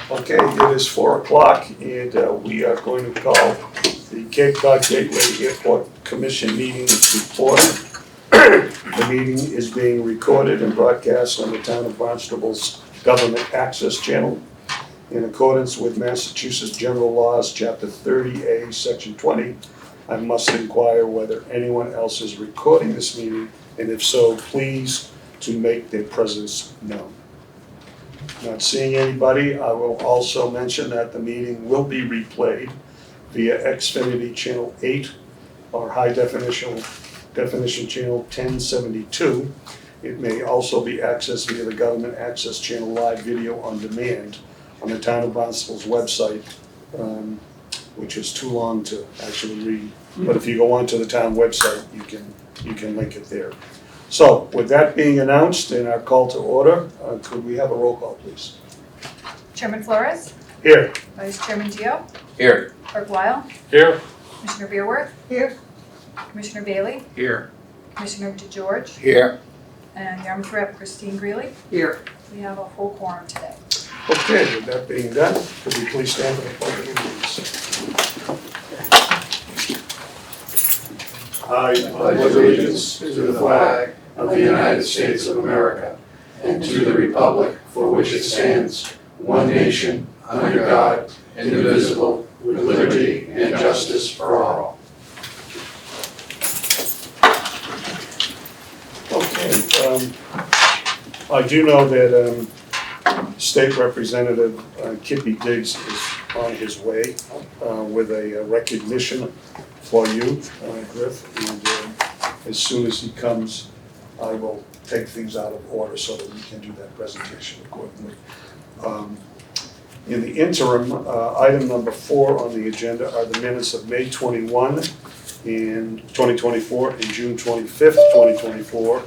Okay, it is 4 o'clock and we are going to call the Cape Cod Gateway Airport Commission meeting to order. The meeting is being recorded and broadcast on the town of Barnstable's Government Access Channel in accordance with Massachusetts General Laws, Chapter 30A, Section 20. I must inquire whether anyone else is recording this meeting, and if so, please to make their presence known. Not seeing anybody, I will also mention that the meeting will be replayed via Xfinity Channel 8 or High Definition Channel 1072. It may also be accessed via the Government Access Channel Live Video on Demand on the Town of Barnstable's website, which is too long to actually read. But if you go onto the town website, you can link it there. So, with that being announced and our call to order, could we have a roll call, please? Chairman Flores? Here. Vice Chairman Geo? Here. Clerk Weil? Here. Commissioner Beerworth? Here. Commissioner Bailey? Here. Commissioner DeGeorge? Here. And Yarmouth Rep. Christine Greeley? Here. We have a full quorum today. Okay, with that being done, could we please stand for the pledge of allegiance? I pledge allegiance to the flag of the United States of America and to the republic for which it stands, one nation, under God, indivisible, with liberty and justice for all. Okay, I do know that State Representative Kippy Diggs is on his way with a recognition for you, Griff, and as soon as he comes, I will take things out of order so that we can do that presentation accordingly. In the interim, item number 4 on the agenda are the minutes of May 21 in 2024 and June 25th, 2024.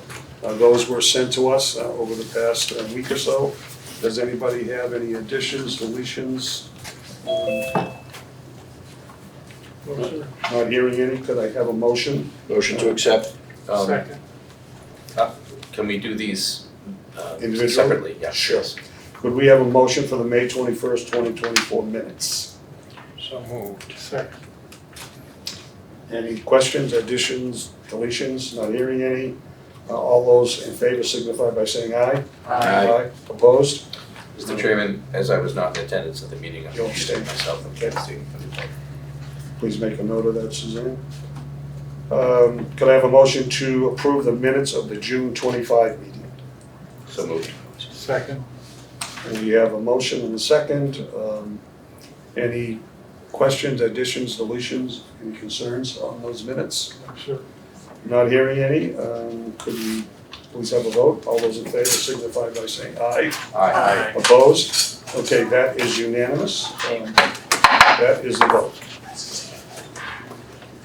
Those were sent to us over the past week or so. Does anybody have any additions, deletions? Not hearing any, could I have a motion? Motion to accept. Second. Can we do these Individually? separately? Yeah. Sure. Could we have a motion for the May 21st, 2024 minutes? So moved. Second. Any questions, additions, deletions? Not hearing any. All those in favor signify by saying aye. Aye. Opposed? Mr. Chairman, as I was not in attendance at the meeting, I'm You'll abstaining abstain. myself from casting. Please make a note of that, Suzanne. Could I have a motion to approve the minutes of the June 25 meeting? So moved. Second. We have a motion and a second. Any questions, additions, deletions, any concerns on those minutes? Sure. Not hearing any. Could we please have a vote? All those in favor signify by saying aye. Aye. Opposed? Okay, that is unanimous. That is the vote.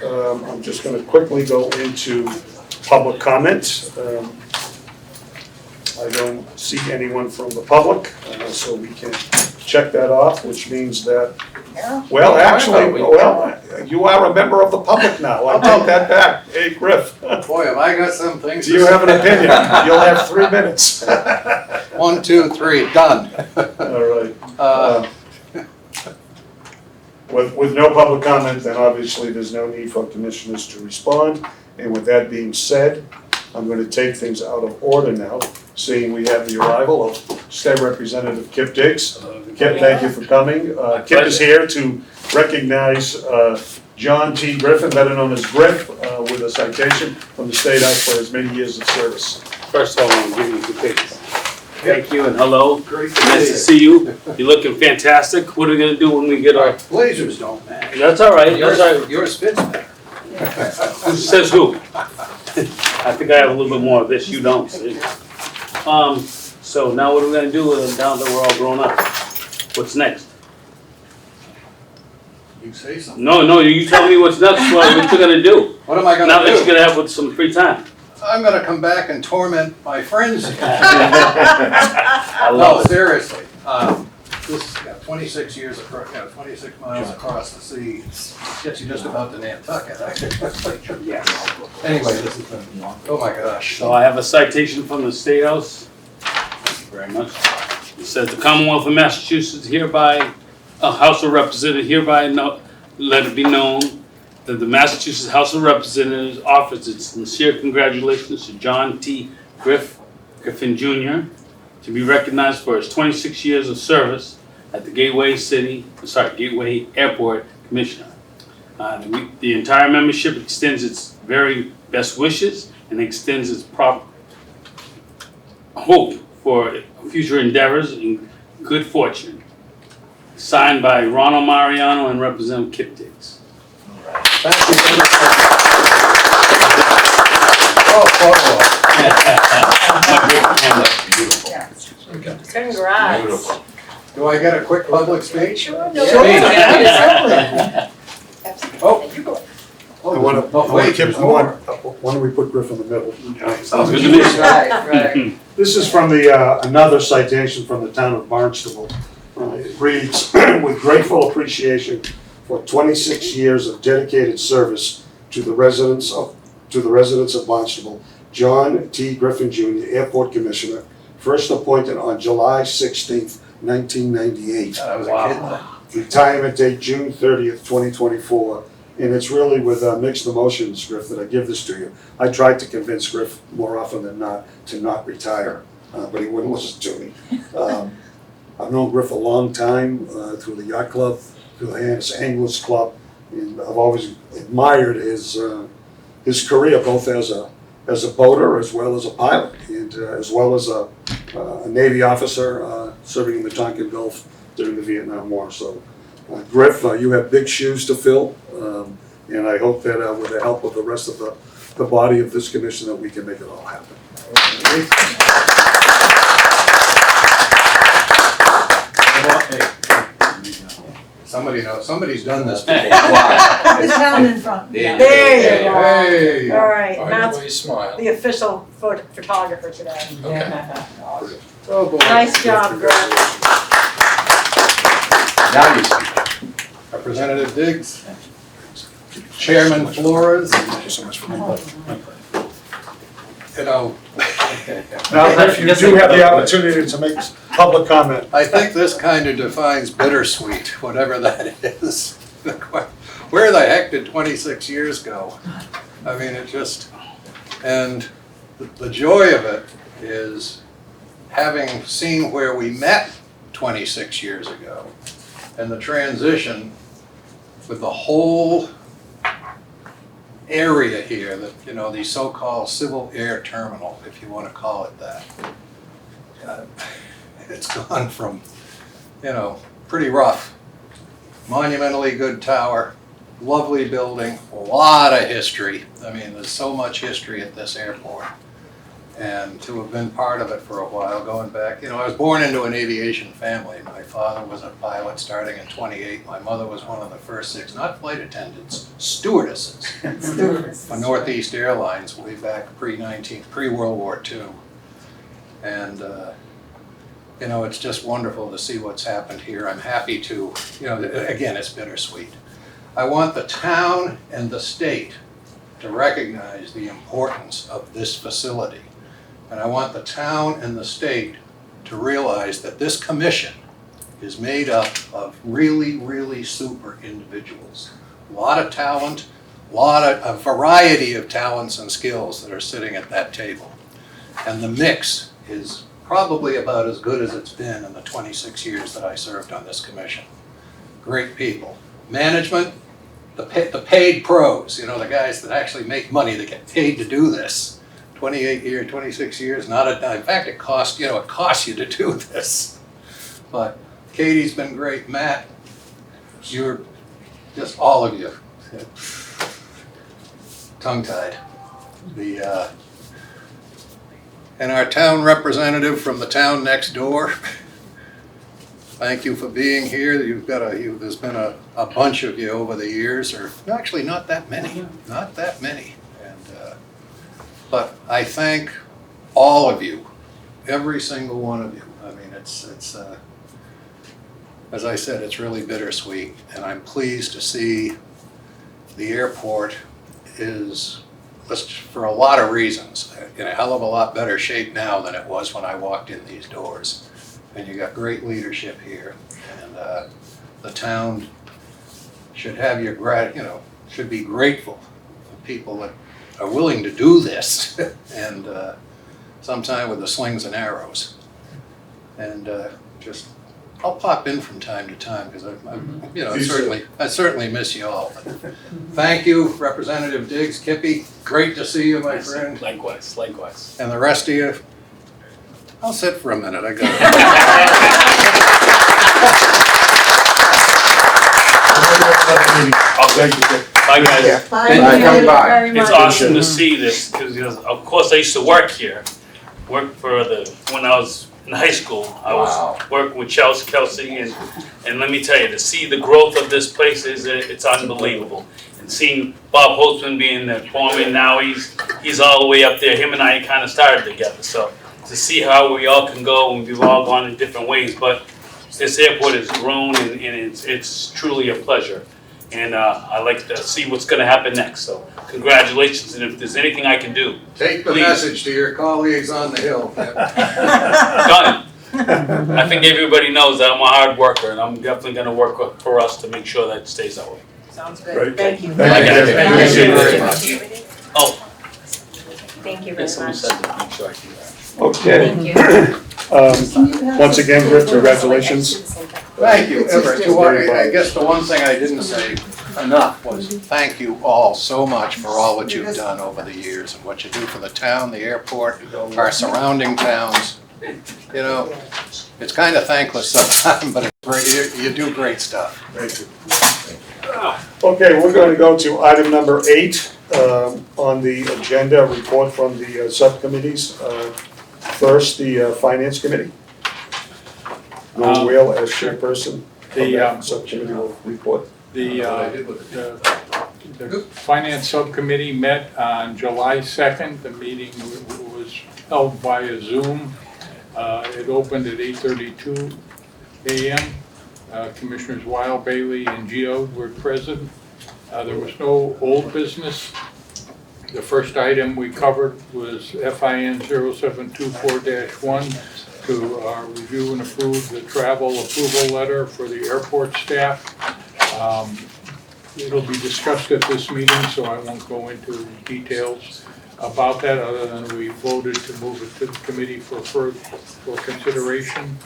I'm just going to quickly go into public comment. I don't see anyone from the public, so we can check that off, which means that, well, actually, you are a member of the public now. I'll take that back. Hey, Griff, Boy, have I got some things do you have an opinion? You'll have 3 minutes. 1, 2, 3, done. All right. With no public comment, then obviously there's no need for commissioners to respond. And with that being said, I'm going to take things out of order now, seeing we have the arrival of State Representative Kip Diggs. Kip, thank you for coming. Kip is here to recognize John T. Griffin, better known as Griff, with a citation from the State House for his many years of service. First of all, I want to give you a good picture. Thank you and hello. Great Nice to see you. You're looking fantastic. What are we gonna do when we get our? Blazers don't match. That's all right. That's all right. Yours fits better. Who says who? I think I have a little bit more of this. You don't. See? So now what are we gonna do with them now that we're all grown up? What's next? You say something. No. You tell me what's next. What you're gonna do? What am I Now gonna that you're do? gonna have with some free time. I'm gonna come back and torment my friends. I No, love it. seriously. This 26 years across, 26 miles across the sea gets you just about to Nantucket. Anyway, this has been, oh my gosh. So I have a citation from the State House. Thank you very much. It says the Commonwealth of Massachusetts hereby, House of Representatives hereby let it be known that the Massachusetts House of Representatives offers its sincere congratulations to John T. Griffin Jr. to be recognized for his 26 years of service at the Gateway Airport Commissioner. The entire membership extends its very best wishes and extends its hope for future endeavors and good fortune. Signed by Ronald Mariano and Representative Kip Diggs. Thank you very much. Oh, Congrats. Beautiful. do I get a quick public speech? Sure. Oh. I wanna, why don't we put Griff in the middle? Sounds good to me. Right. This is from the, another citation from the town of Barnstable. It reads, with grateful appreciation for 26 years of dedicated service to the residents of Barnstable, John T. Griffin Jr., Airport Commissioner, first appointed on July 16th, 1998. I was a kid then. Retirement date June 30th, 2024. And it's really with mixed emotions, Griff, that I give this to you. I tried to convince Griff more often than not to not retire, but he wouldn't listen to me. I've known Griff a long time through the yacht club, through the Hyannis Anglers Club, and I've always admired his career, both as a boater as well as a pilot, and as well as a Navy officer serving in the Tonkin Gulf during the Vietnam War. So, Griff, you have big shoes to fill, and I hope that with the help of the rest of the body of this commission that we can make it all happen. Somebody knows, somebody's done this before. The town in front. There There you go. Hey. All right, All right, Matt's everybody smile. the official photographer today. Oh, boy. Nice job, Greg. Now you see. Representative Diggs, Chairman Flores, Thank you so much for that. you know, Now, Griff, you do have the opportunity to make public comment. I think this kind of defines bittersweet, whatever that is. Where the heck did 26 years go? I mean, it just, and the joy of it is having seen where we met 26 years ago and the transition with the whole area here, that, you know, the so-called civil air terminal, if you want to call it that. It's gone from, you know, pretty rough, monumentally good tower, lovely building, a lot of history. I mean, there's so much history at this airport. And to have been part of it for a while, going back, you know, I was born into an aviation family. My father was a pilot starting in 28. My mother was one of the first 6, not flight attendants, stewardesses for Northeast Airlines way back pre-World War II. And, you know, it's just wonderful to see what's happened here. I'm happy to, you know, again, it's bittersweet. I want the town and the state to recognize the importance of this facility. And I want the town and the state to realize that this commission is made up of really, really super individuals. A lot of talent, a variety of talents and skills that are sitting at that table. And the mix is probably about as good as it's been in the 26 years that I served on this commission. Great people. Management, the paid pros, you know, the guys that actually make money, that get paid to do this. 26 years, not a dime. In fact, it costs you to do this. But Katie's been great. Matt, you're just all of you. Tongue-tied. And our town representative from the town next door, thank you for being here. There's been a bunch of you over the years, or actually not that many. But I thank all of you, every single one of you. I mean, it's as I said, it's really bittersweet, and I'm pleased to see the airport is, for a lot of reasons, in a hell of a lot better shape now than it was when I walked in these doors. and you got great leadership here. And the town should have your should be grateful for people that are willing to do this, and sometime with the slings and arrows. And just, I'll pop in from time to time, because I certainly miss you all. But thank you, Representative Diggs, Kippy, great to see you, my friend. Likewise, likewise. And the rest of you, I'll sit for a minute, I got Thank you. Bye, guys. Bye, come by. Very It's much. awesome to see this, because of course I used to work here. When I was in high school, I was working with Kelsey, and let me tell you, to see the growth of this place it's unbelievable. And seeing Bob Holtzman being the foreman, now he's all the way up there. Him and I kind of started together, so to see how we all can go, and we've all gone in different ways, but this airport has grown, and it's truly a pleasure. And I like to see what's going to happen next. So congratulations, and if there's anything I can do, Take the please. message to your colleagues on the Hill. Done. I think everybody knows that I'm a hard worker, and I'm definitely going to work for us to make sure that it stays that way. Sounds Great. good. Thank you. Thank you. Thank you very much. Oh, Thank you very yes, someone much. said that. Make sure I do that. Okay. Thank you. Once again, Griff, congratulations. Thank you, Everett. I guess the one thing I didn't say enough was thank you all so much for all that you've done over the years, and what you do for the town, the airport, our surrounding towns. You know, it's kind of thankless sometimes, but it's great. You do great stuff. Thank you. Okay, we're going to go to item number 8 on the agenda, report from the subcommittees. First, the Finance Committee. Will Whale as chairperson of the subcommittee will report. The Finance Subcommittee met on July 2nd. The meeting was held via Zoom. It opened at 8:32 a.m. Commissioners Weil, Bailey, and Geo were present. There was no old business. The first item we covered was FIN 0724-1 to review and approve the travel approval letter for the airport staff. It'll be discussed at this meeting, so I won't go into details about that, other than we voted to move it to the committee for consideration.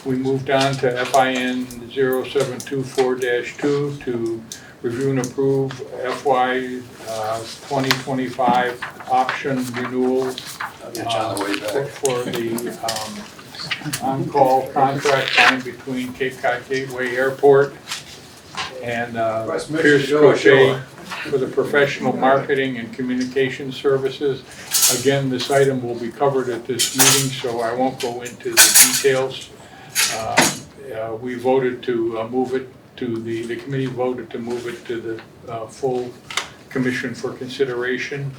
We moved on to FIN 0724-2 to review and approve FY 2025 option renewal for the on-call contract signed between Cape Cod Gateway Airport and Pierce Cote for the professional marketing and communication services. Again, this item will be covered at this meeting, so I won't go into the details. We voted to move it to the committee voted to move it to the full commission for consideration.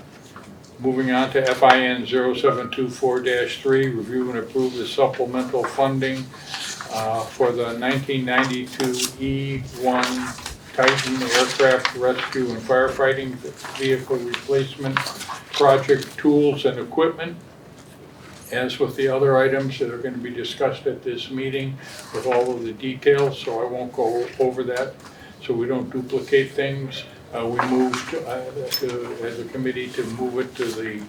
Moving on to FIN 0724-3, review and approve the supplemental funding for the 1992 E1 Titan Aircraft Rescue and Firefighting Vehicle Replacement Project Tools and Equipment. As with the other items that are going to be discussed at this meeting with all of the details, so I won't go over that so we don't duplicate things. We moved as a committee to move it to the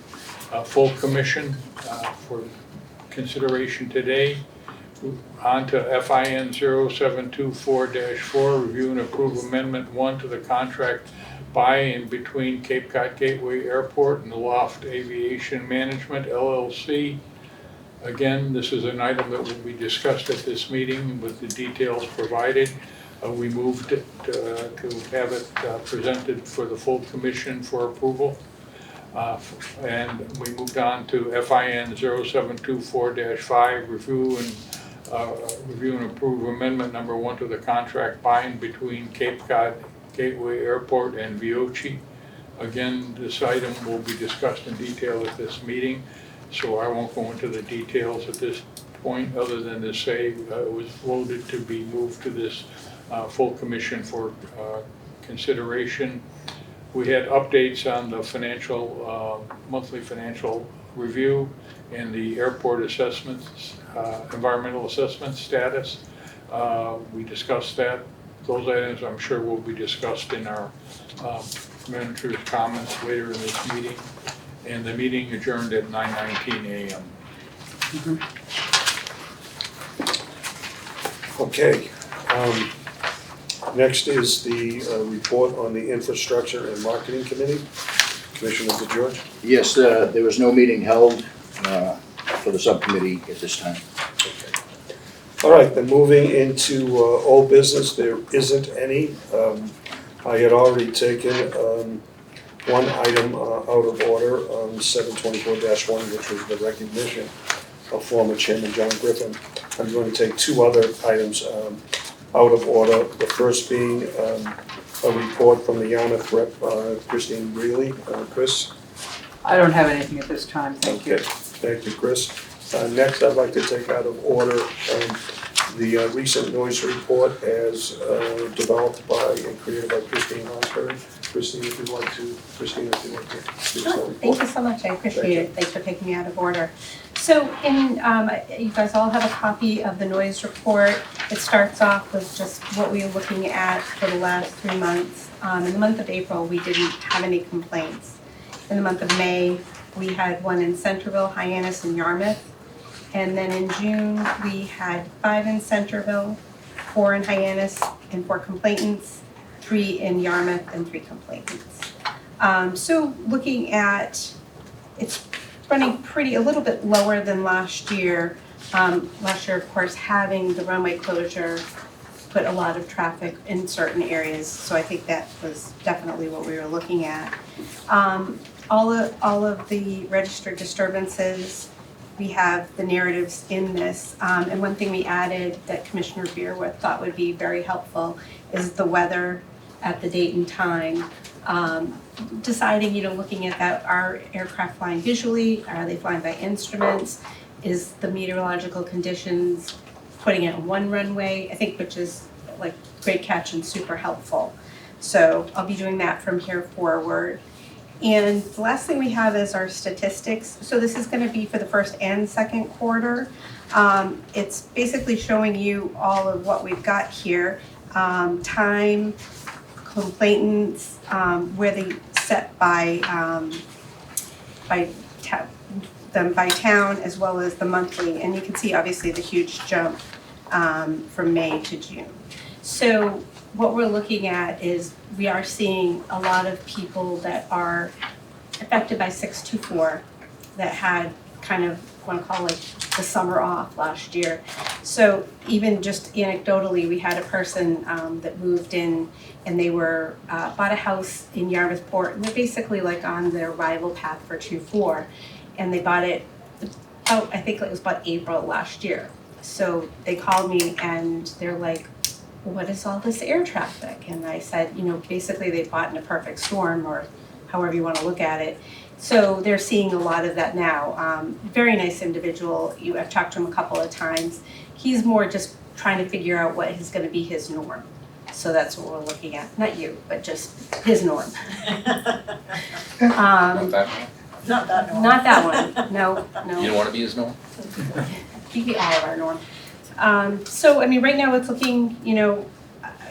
full commission for consideration today. On to FIN 0724-4, review and approve Amendment 1 to the contract by and between Cape Cod Gateway Airport and Aloft Aviation Management, LLC. Again, this is an item that will be discussed at this meeting with the details provided. We moved it to have it presented for the full commission for approval. And we moved on to FIN 0724-5, review and approve amendment number 1 to the contract by and between Cape Cod Gateway Airport and Veoci. Again, this item will be discussed in detail at this meeting, so I won't go into the details at this point, other than to say it was voted to be moved to this full commission for consideration. We had updates on the financial, monthly financial review and the airport assessments, environmental assessment status. We discussed that. Those items I'm sure will be discussed in our manager's comments later in this meeting. And the meeting adjourned at 9:19 a.m. Okay. Next is the report on the Infrastructure and Marketing Committee. Commissioner DeGeorge. Yes, there was no meeting held for the subcommittee at this time. All right, then moving into old business, there isn't any. I had already taken one item out of order on 724-1, which was the recognition of former Chairman John Griffin. I'm going to take two other items out of order. The first being a report from the Yarmouth rep, Christine Greeley. Chris? I don't have anything at this time, thank you. Okay, thank you, Chris. Next, I'd like to take out of order the recent noise report as developed by and created by Christine Osberg. Christine, if you'd like to do Sure, so. thank you so much, I appreciate it, thanks for taking me out of order. So you guys all have a copy of the noise report. It starts off with just what we were looking at for the last 3 months. In the month of April, we didn't have any complaints. In the month of May, we had one in Centerville, Hyannis, and Yarmouth. And then in June, we had 5 in Centerville, 4 in Hyannis, and 4 complainants, 3 in Yarmouth, and 3 complainants. So looking at, it's running a little bit lower than last year. Last year, of course, having the runway closure put a lot of traffic in certain areas, so I think that was definitely what we were looking at. All of the registered disturbances, we have the narratives in this, and one thing we added that Commissioner Beerworth thought would be very helpful is the weather at the date and time. Deciding, looking at that, are aircraft flying visually? Are they flying by instruments? Is the meteorological conditions putting it on one runway? I think, which is like great catch and super helpful. So I'll be doing that from here forward. And the last thing we have is our statistics. So this is going to be for the first and second quarter. It's basically showing you all of what we've got here. Time, complainants, where they set by town, as well as the monthly. And you can see obviously the huge jump from May to June. So what we're looking at is we are seeing a lot of people that are affected by 624 that had kind of, I want to call it the summer off last year. So even just anecdotally, we had a person that moved in and they were bought a house in Yarmouth Port, and they're basically like on their arrival path for 24, and they bought it I think it was about April last year. So they called me and they're like, what is all this air traffic? And I said, basically they bought in a perfect storm, or however you want to look at it. So they're seeing a lot of that now. Very nice individual. I've talked to him a couple of times. He's more just trying to figure out what is going to be his norm. So that's what we're looking at. Not you, but just his norm. Not that one? Not that one. Not that one. No. You don't want to be his norm? You be all of our norm. So, right now it's looking,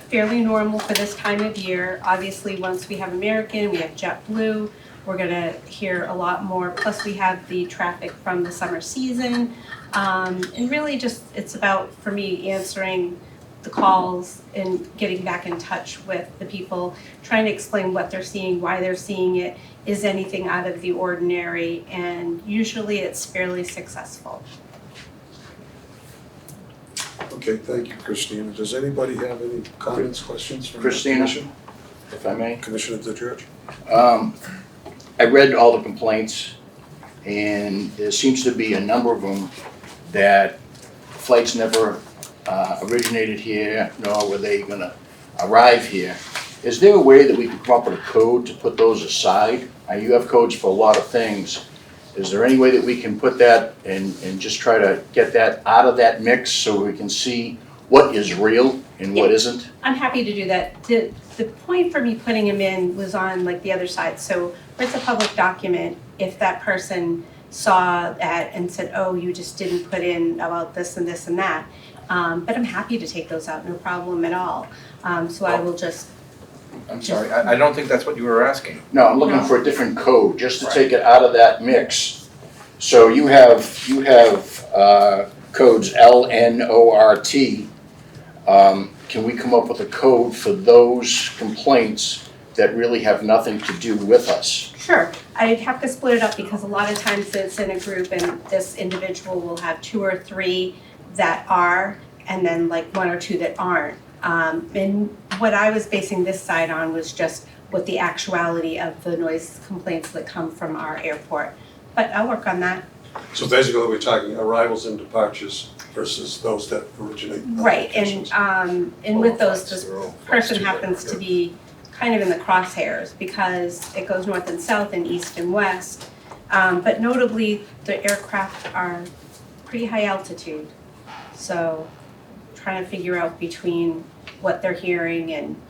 fairly normal for this time of year. Obviously, once we have American, we have JetBlue, we're gonna hear a lot more. Plus, we have the traffic from the summer season. And really just, it's about, for me, answering the calls and getting back in touch with the people, trying to explain what they're seeing, why they're seeing it, is anything out of the ordinary, and usually it's fairly successful. Okay, thank you, Christina. Does anybody have any comments, questions from the Christina, commission? if I may. Commissioner DeGeorge? I read all the complaints, and there seems to be a number of them that flights never originated here, nor were they gonna arrive here. Is there a way that we can come up with a code to put those aside? You have codes for a lot of things. Is there any way that we can put that and just try to get that out of that mix so we can see what is real and what isn't? I'm happy to do that. The point for me putting them in was on like the other side. So where it's a public document, if that person saw that and said, oh, you just didn't put in about this and this and that. But I'm happy to take those out, no problem at all. So I will just, I'm sorry, I don't think that's what you were asking. No, I'm looking for a different code, just to take it out of that mix. So you have codes LNORT. Can we come up with a code for those complaints that really have nothing to do with us? sure, I'd have to split it up because a lot of times it's in a group and this individual will have 2 or 3 that are, and then like 1 or 2 that aren't. And what I was basing this side on was just what the actuality of the noise complaints that come from our airport. But I'll work on that. So basically, we're talking arrivals and departures versus those that originate. Right, and with those, this person happens to be kind of in the crosshairs because it goes north and south and east and west. But notably, the aircraft are pretty high altitude. So trying to figure out between what they're hearing and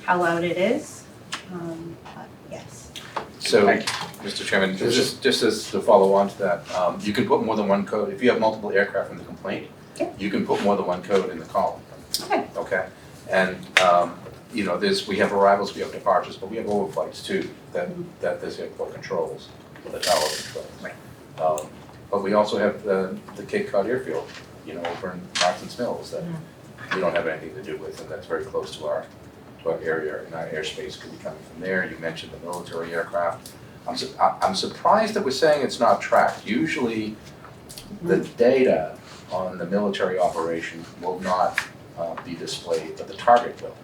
how loud it is. But yes. So, Mr. Chairman, just as to follow on to that, you can put more than one code, if you have multiple aircraft in the complaint, Yeah. you can put more than one code in the column. Okay. Okay? And, you know, we have arrivals, we have departures, but we have overflights too, that this airport controls, or the tower controls. Right. But we also have the Cape Cod airfield, you know, over in Martins Mills that we don't have anything to do with, and that's very close to our area, and our airspace could be coming from there. You mentioned the military aircraft. I'm surprised that we're saying it's not tracked. Usually, the data on the military operation will not be displayed, but the target will.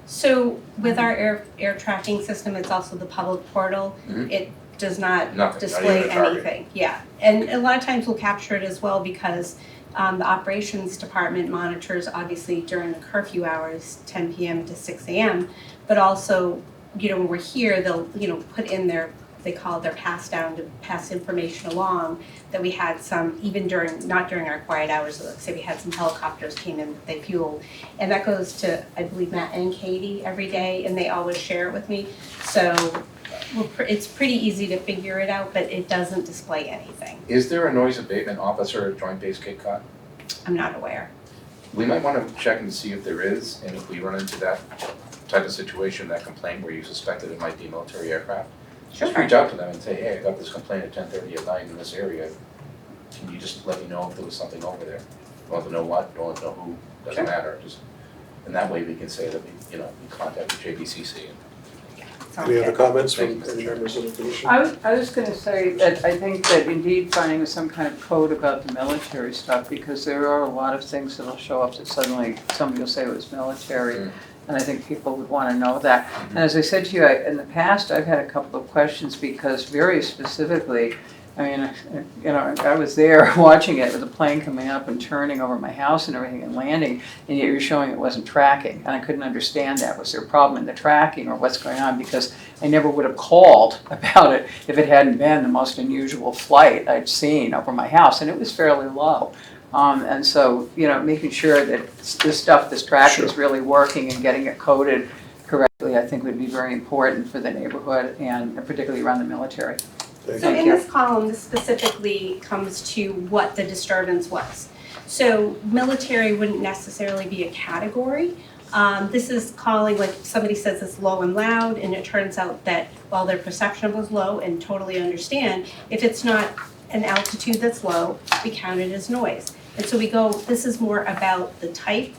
So with our air tracking system, it's also the public portal. Mhm. It does not Nothing, not display even a target. anything. Yeah, and a lot of times we'll capture it as well because the operations department monitors obviously during the curfew hours, 10 p.m. to 6 a.m. But also, you know, when we're here, they'll, you know, put in they call it their pass down to pass information along that we had some, even not during our quiet hours, so let's say we had some helicopters came in, they fueled. And that goes to, I believe, Matt and Katie every day, and they always share it with me. So it's pretty easy to figure it out, but it doesn't display anything. Is there a noise abatement officer at Joint Base Cape Cod? I'm not aware. We might want to check and see if there is, and if we run into that type of situation, that complaint where you suspect that it might be military aircraft, just reach out to them and say, hey, I got this complaint at 10:30 at night in this area. Can you just let me know if there was something over there? Don't have to know what, don't have to know who, doesn't matter. Just, and that way we can say that we contacted JBCC. Sounds Any other good. comments from any members of the commission? I was gonna say that I think that indeed finding some kind of code about the military stuff, because there are a lot of things that'll show up that suddenly somebody will say it was military. And I think people would want to know that. And as I said to you, in the past, I've had a couple of questions because very specifically, I mean, you know, I was there watching it with a plane coming up and turning over my house and everything and landing, and yet you're showing it wasn't tracking. And I couldn't understand that. Was there a problem in the tracking or what's going on? Because I never would have called about it if it hadn't been the most unusual flight I'd seen over my house, and it was fairly low. And so, you know, making sure that this tracking is really working and getting it coded correctly, I think would be very important for the neighborhood and particularly around the military. So in this column, this specifically comes to what the disturbance was. So military wouldn't necessarily be a category. This is calling, like somebody says it's low and loud, and it turns out that while their perception was low and totally understand, if it's not an altitude that's low, we count it as noise. And so we go, this is more about the type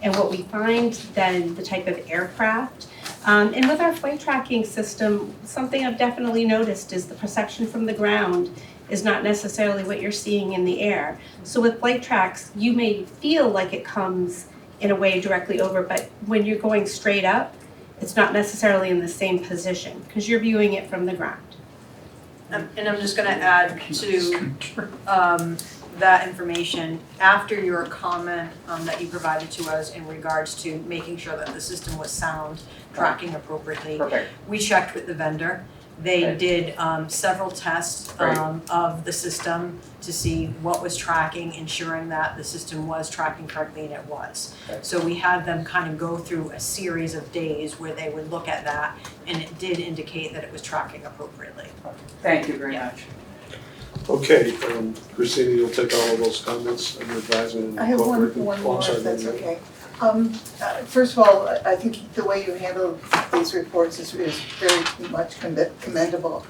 and what we find than the type of aircraft. And with our flight tracking system, something I've definitely noticed is the perception from the ground is not necessarily what you're seeing in the air. So with flight tracks, you may feel like it comes in a way directly over, but when you're going straight up, it's not necessarily in the same position because you're viewing it from the ground. And I'm just gonna add to that information, after your comment that you provided to us in regards to making sure that the system was sound, tracking appropriately. Perfect. We checked with the vendor. They Okay. did several tests Right. of the system to see what was tracking, ensuring that the system was tracking correctly, and it was. Okay. So we had them kind of go through a series of days where they would look at that, and it did indicate that it was tracking appropriately. Thank you very much. Okay, Christina, you'll take all of those comments and advisement and I have incorporate them? one Oh, more, I'm sorry, if that's Lynn. okay. First of all, I think the way you handle these reports is very much commendable.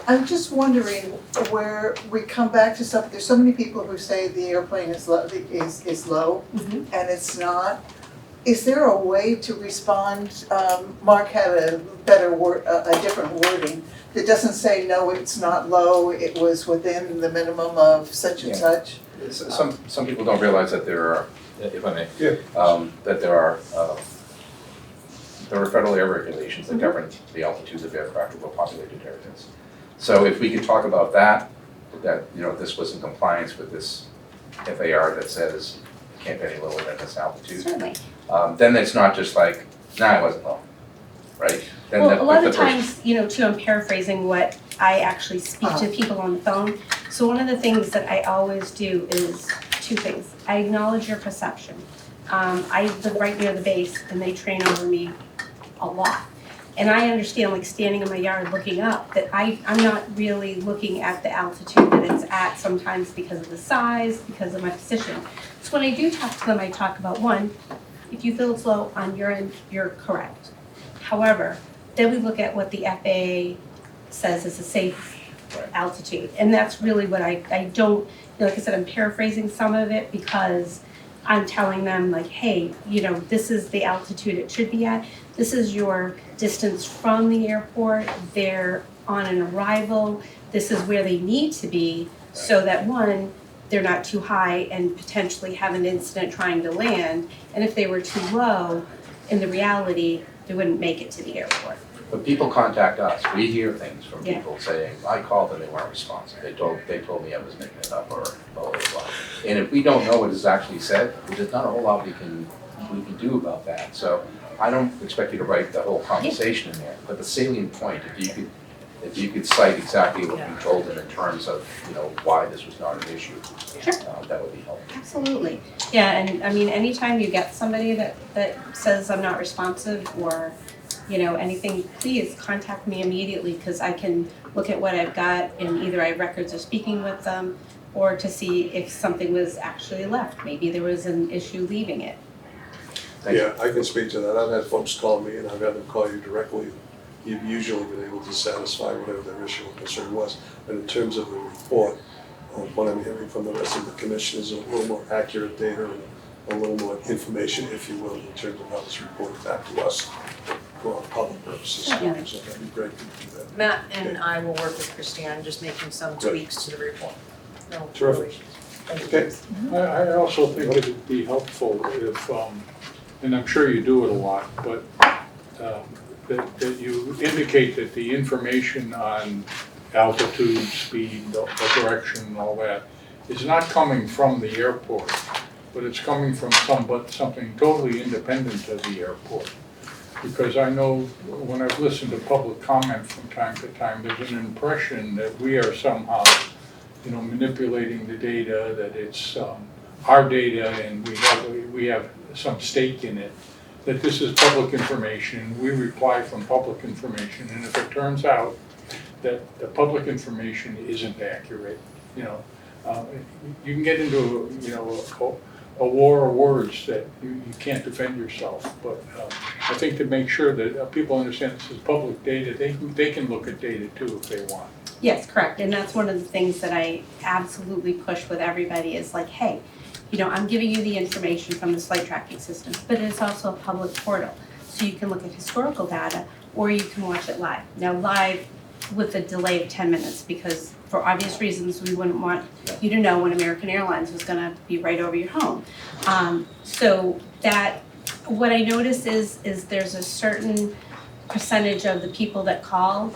I'm just wondering where we come back to something, there's so many people who say the airplane is low, Mhm. and it's not. Is there a way to respond? Mark had a better word, a different wording that doesn't say, no, it's not low, it was within the minimum of such and Yeah. such. Some people don't realize that there are, if I may, Yeah. that there are federal air regulations that govern the altitudes of aircraft over populated areas. So if we could talk about that, this was in compliance with this FAR that says it can't be any lower than this altitude. Certainly. Then it's not just like, nah, it wasn't low, right? Then Well, the- a lot the of person- times, too, I'm paraphrasing what I actually speak to people on the phone. So one of the things that I always do is two things. I acknowledge your perception. I live right near the base and they train over me a lot. And I understand, like standing in my yard looking up, that I'm not really looking at the altitude that it's at sometimes because of the size, because of my position. So when I do talk to them, I talk about one, if you feel it's low on your end, you're correct. However, then we look at what the FAA says is a safe altitude. And that's really what I don't, like I said, I'm paraphrasing some of it because I'm telling them like, hey, this is the altitude it should be at. This is your distance from the airport. They're on an arrival. This is where they need to be so that one, they're not too high and potentially have an incident trying to land. And if they were too low, in the reality, they wouldn't make it to the airport. But people contact us, we hear things from Yeah. people saying, I called and they weren't responsive, they told me I was making it up or blah, blah, blah. And if we don't know what is actually said, there's not a whole lot we can do about that. So I don't expect you to write the whole conversation in there, but the salient point, if you could cite exactly what you told them in terms of, why this was not an issue, Sure. That would be helpful. Absolutely. Yeah, and I mean, anytime you get somebody that says I'm not responsive or, anything, please contact me immediately because I can look at what I've got and either I have records of speaking with them or to see if something was actually left. Maybe there was an issue leaving it. Thank you. Yeah, I can speak to that. I've had folks call me and I've had them call you directly. You've usually been able to satisfy whatever their issue or concern was. But in terms of the report, what I'm hearing from the rest of the commission is a little more accurate data and a little more information, if you will, in terms of how it's reported back to us for our public purposes. Yeah. So that'd be great to do that. Matt and I will work with Christiane on just making some Good. tweaks to the report. No Terrific. issues. Thank you. Okay. I also think it'd be helpful if, and I'm sure you do it a lot, but that you indicate that the information on altitude, speed, the direction, and all that is not coming from the airport, but it's coming from something totally independent of the airport. Because I know when I've listened to public comment from time to time, there's an impression that we are somehow, manipulating the data, that it's our data and we have some stake in it, that this is public information, we reply from public information, and if it turns out that the public information isn't accurate, you can get into, a war of words that you can't defend yourself. But I think to make sure that people understand this is public data, they can look at data too if they want. Yes, correct. And that's one of the things that I absolutely push with everybody is like, hey, I'm giving you the information from the flight tracking system, but it's also a public portal. So you can look at historical data or you can watch it live. Now live with a delay of 10 minutes because for obvious reasons we wouldn't want you to know when American Airlines was gonna be right over your home. So that, what I notice is there's a certain percentage of the people that call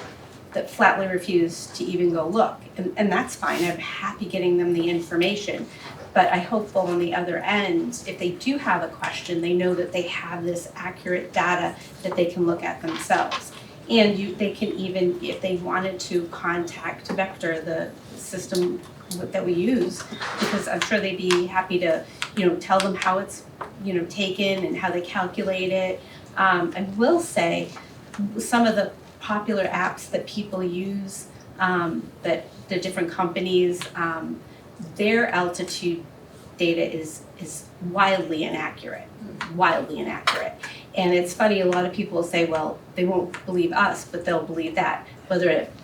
that flatly refuse to even go look. And that's fine, I'm happy getting them the information. But I hope on the other end, if they do have a question, they know that they have this accurate data that they can look at themselves. And they can even, if they wanted to, contact Vector, the system that we use, because I'm sure they'd be happy to, tell them how it's, taken and how they calculate it. I will say, some of the popular apps that people use that the different companies, their altitude data is wildly inaccurate, And it's funny, a lot of people say, well, they won't believe us, but they'll believe that,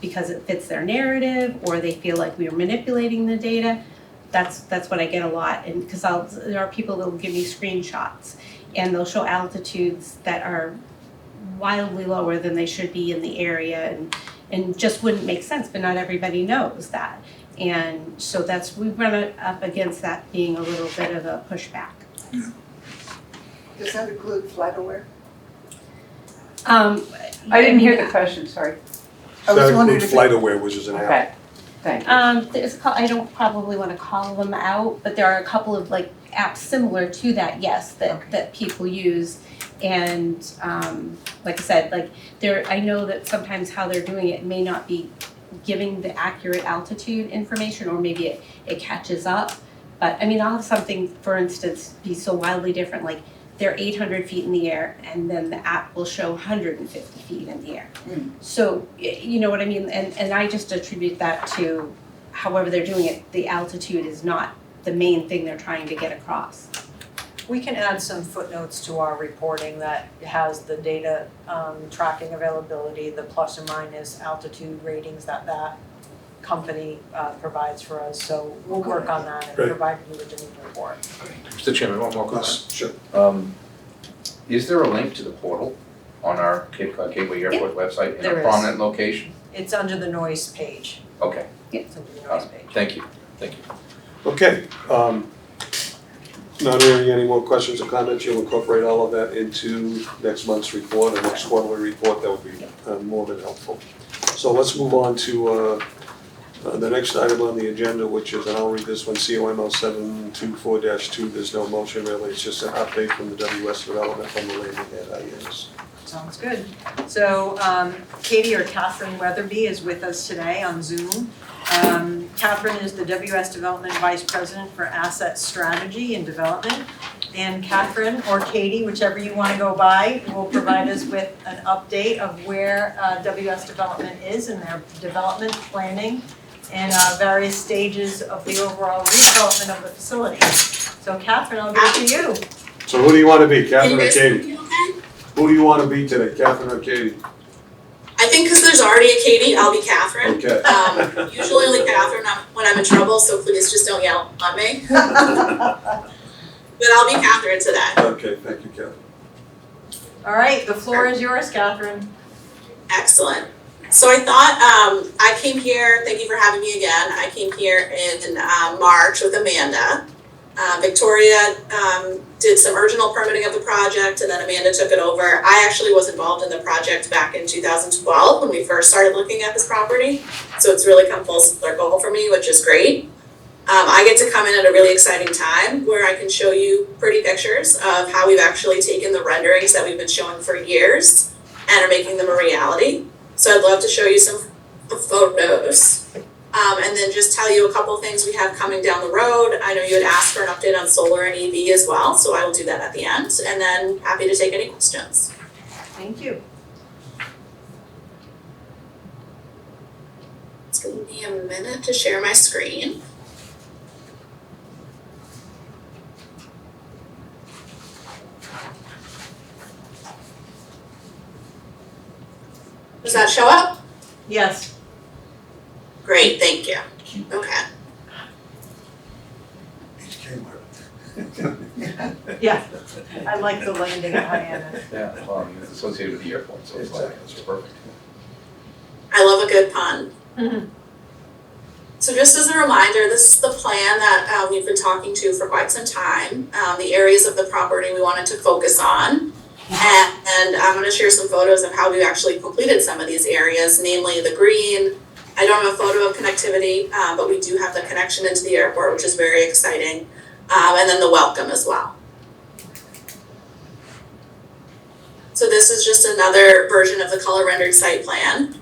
because it fits their narrative or they feel like we are manipulating the data. That's what I get a lot, and because there are people that will give me screenshots and they'll show altitudes that are wildly lower than they should be in the area and just wouldn't make sense, but not everybody knows that. And so we run up against that being a little bit of a pushback. Does that include FlightAware? I didn't hear the question, sorry. I was That wondering includes if FlightAware, which is an app. Okay, thank you. I don't probably want to call them out, but there are a couple of like apps similar to that, yes, that people use. And like I said, I know that sometimes how they're doing it may not be giving the accurate altitude information, or maybe it catches up. But I mean, I'll have something, for instance, be so wildly different, like they're 800 feet in the air, and then the app will show 150 feet in the air. So, you know what I mean? And I just attribute that to however they're doing it. The altitude is not the main thing they're trying to get across. We can add some footnotes to our reporting that has the data tracking availability, the plus or minus altitude ratings that company provides for us. So we'll work on that and Great. provide you with the new report. Mr. Chairman, one more question. Sure. Is there a link to the portal on our Cape Cod Gateway Airport website in There a is. prominent location? It's under the noise page. Okay, It's under the noise page. thank you. Okay, not hearing any more questions or comments, you'll incorporate all of that into next month's report, or next quarterly report, that would be more than helpful. So let's move on to the next item on the agenda, which is, and I'll read this one, COML 724-2, there's no motion really, it's just an update from the WS development from the landing at Hyannis. Sounds good. So Katie or Catherine Weatherby is with us today on Zoom. Catherine is the WS Development Vice President for Asset Strategy and Development. And Catherine or Katie, whichever you want to go by, will provide us with an update of where WS Development is in their development planning and various stages of the overall redevelopment of the facility. So Catherine, I'll give it to you. So who do you want to be, Catherine or Can Katie? you guys hear me okay? Who do you want to be today, Catherine or Katie? I think because there's already a Katie, I'll be Catherine. Okay. Usually only Catherine when I'm in trouble, so please just don't yell at me. But I'll be Catherine today. Okay, thank you, Catherine. All right, the floor is yours, Catherine. Excellent. So I thought, I came here, thank you for having me again. I came here in March with Amanda. Victoria did some original permitting of the project, and then Amanda took it over. I actually was involved in the project back in 2012 when we first started looking at this property. So it's really come full circle for me, which is great. I get to come in at a really exciting time where I can show you pretty pictures of how we've actually taken the renderings that we've been showing for years and are making them a reality. So I'd love to show you some photos. And then just tell you a couple things we have coming down the road. I know you had asked for an update on solar and EV as well, so I will do that at the end. And then happy to take any questions. Thank you. It's gonna be a minute to share my screen. Does that show up? Yes. Great, thank you. Okay. Yeah. I like the landing at Hyannis. Yeah, well, I mean, it's associated with the airport, so it's like, it's perfect. I love a good pun. Mhm. So just as a reminder, this is the plan that we've been talking to for quite some time, the areas of the property we wanted to focus on. And I'm gonna share some photos of how we've actually completed some of these areas, namely the green. I don't have a photo of connectivity, but we do have the connection into the airport, which is very exciting. And then the welcome as well. So this is just another version of the color rendered site plan.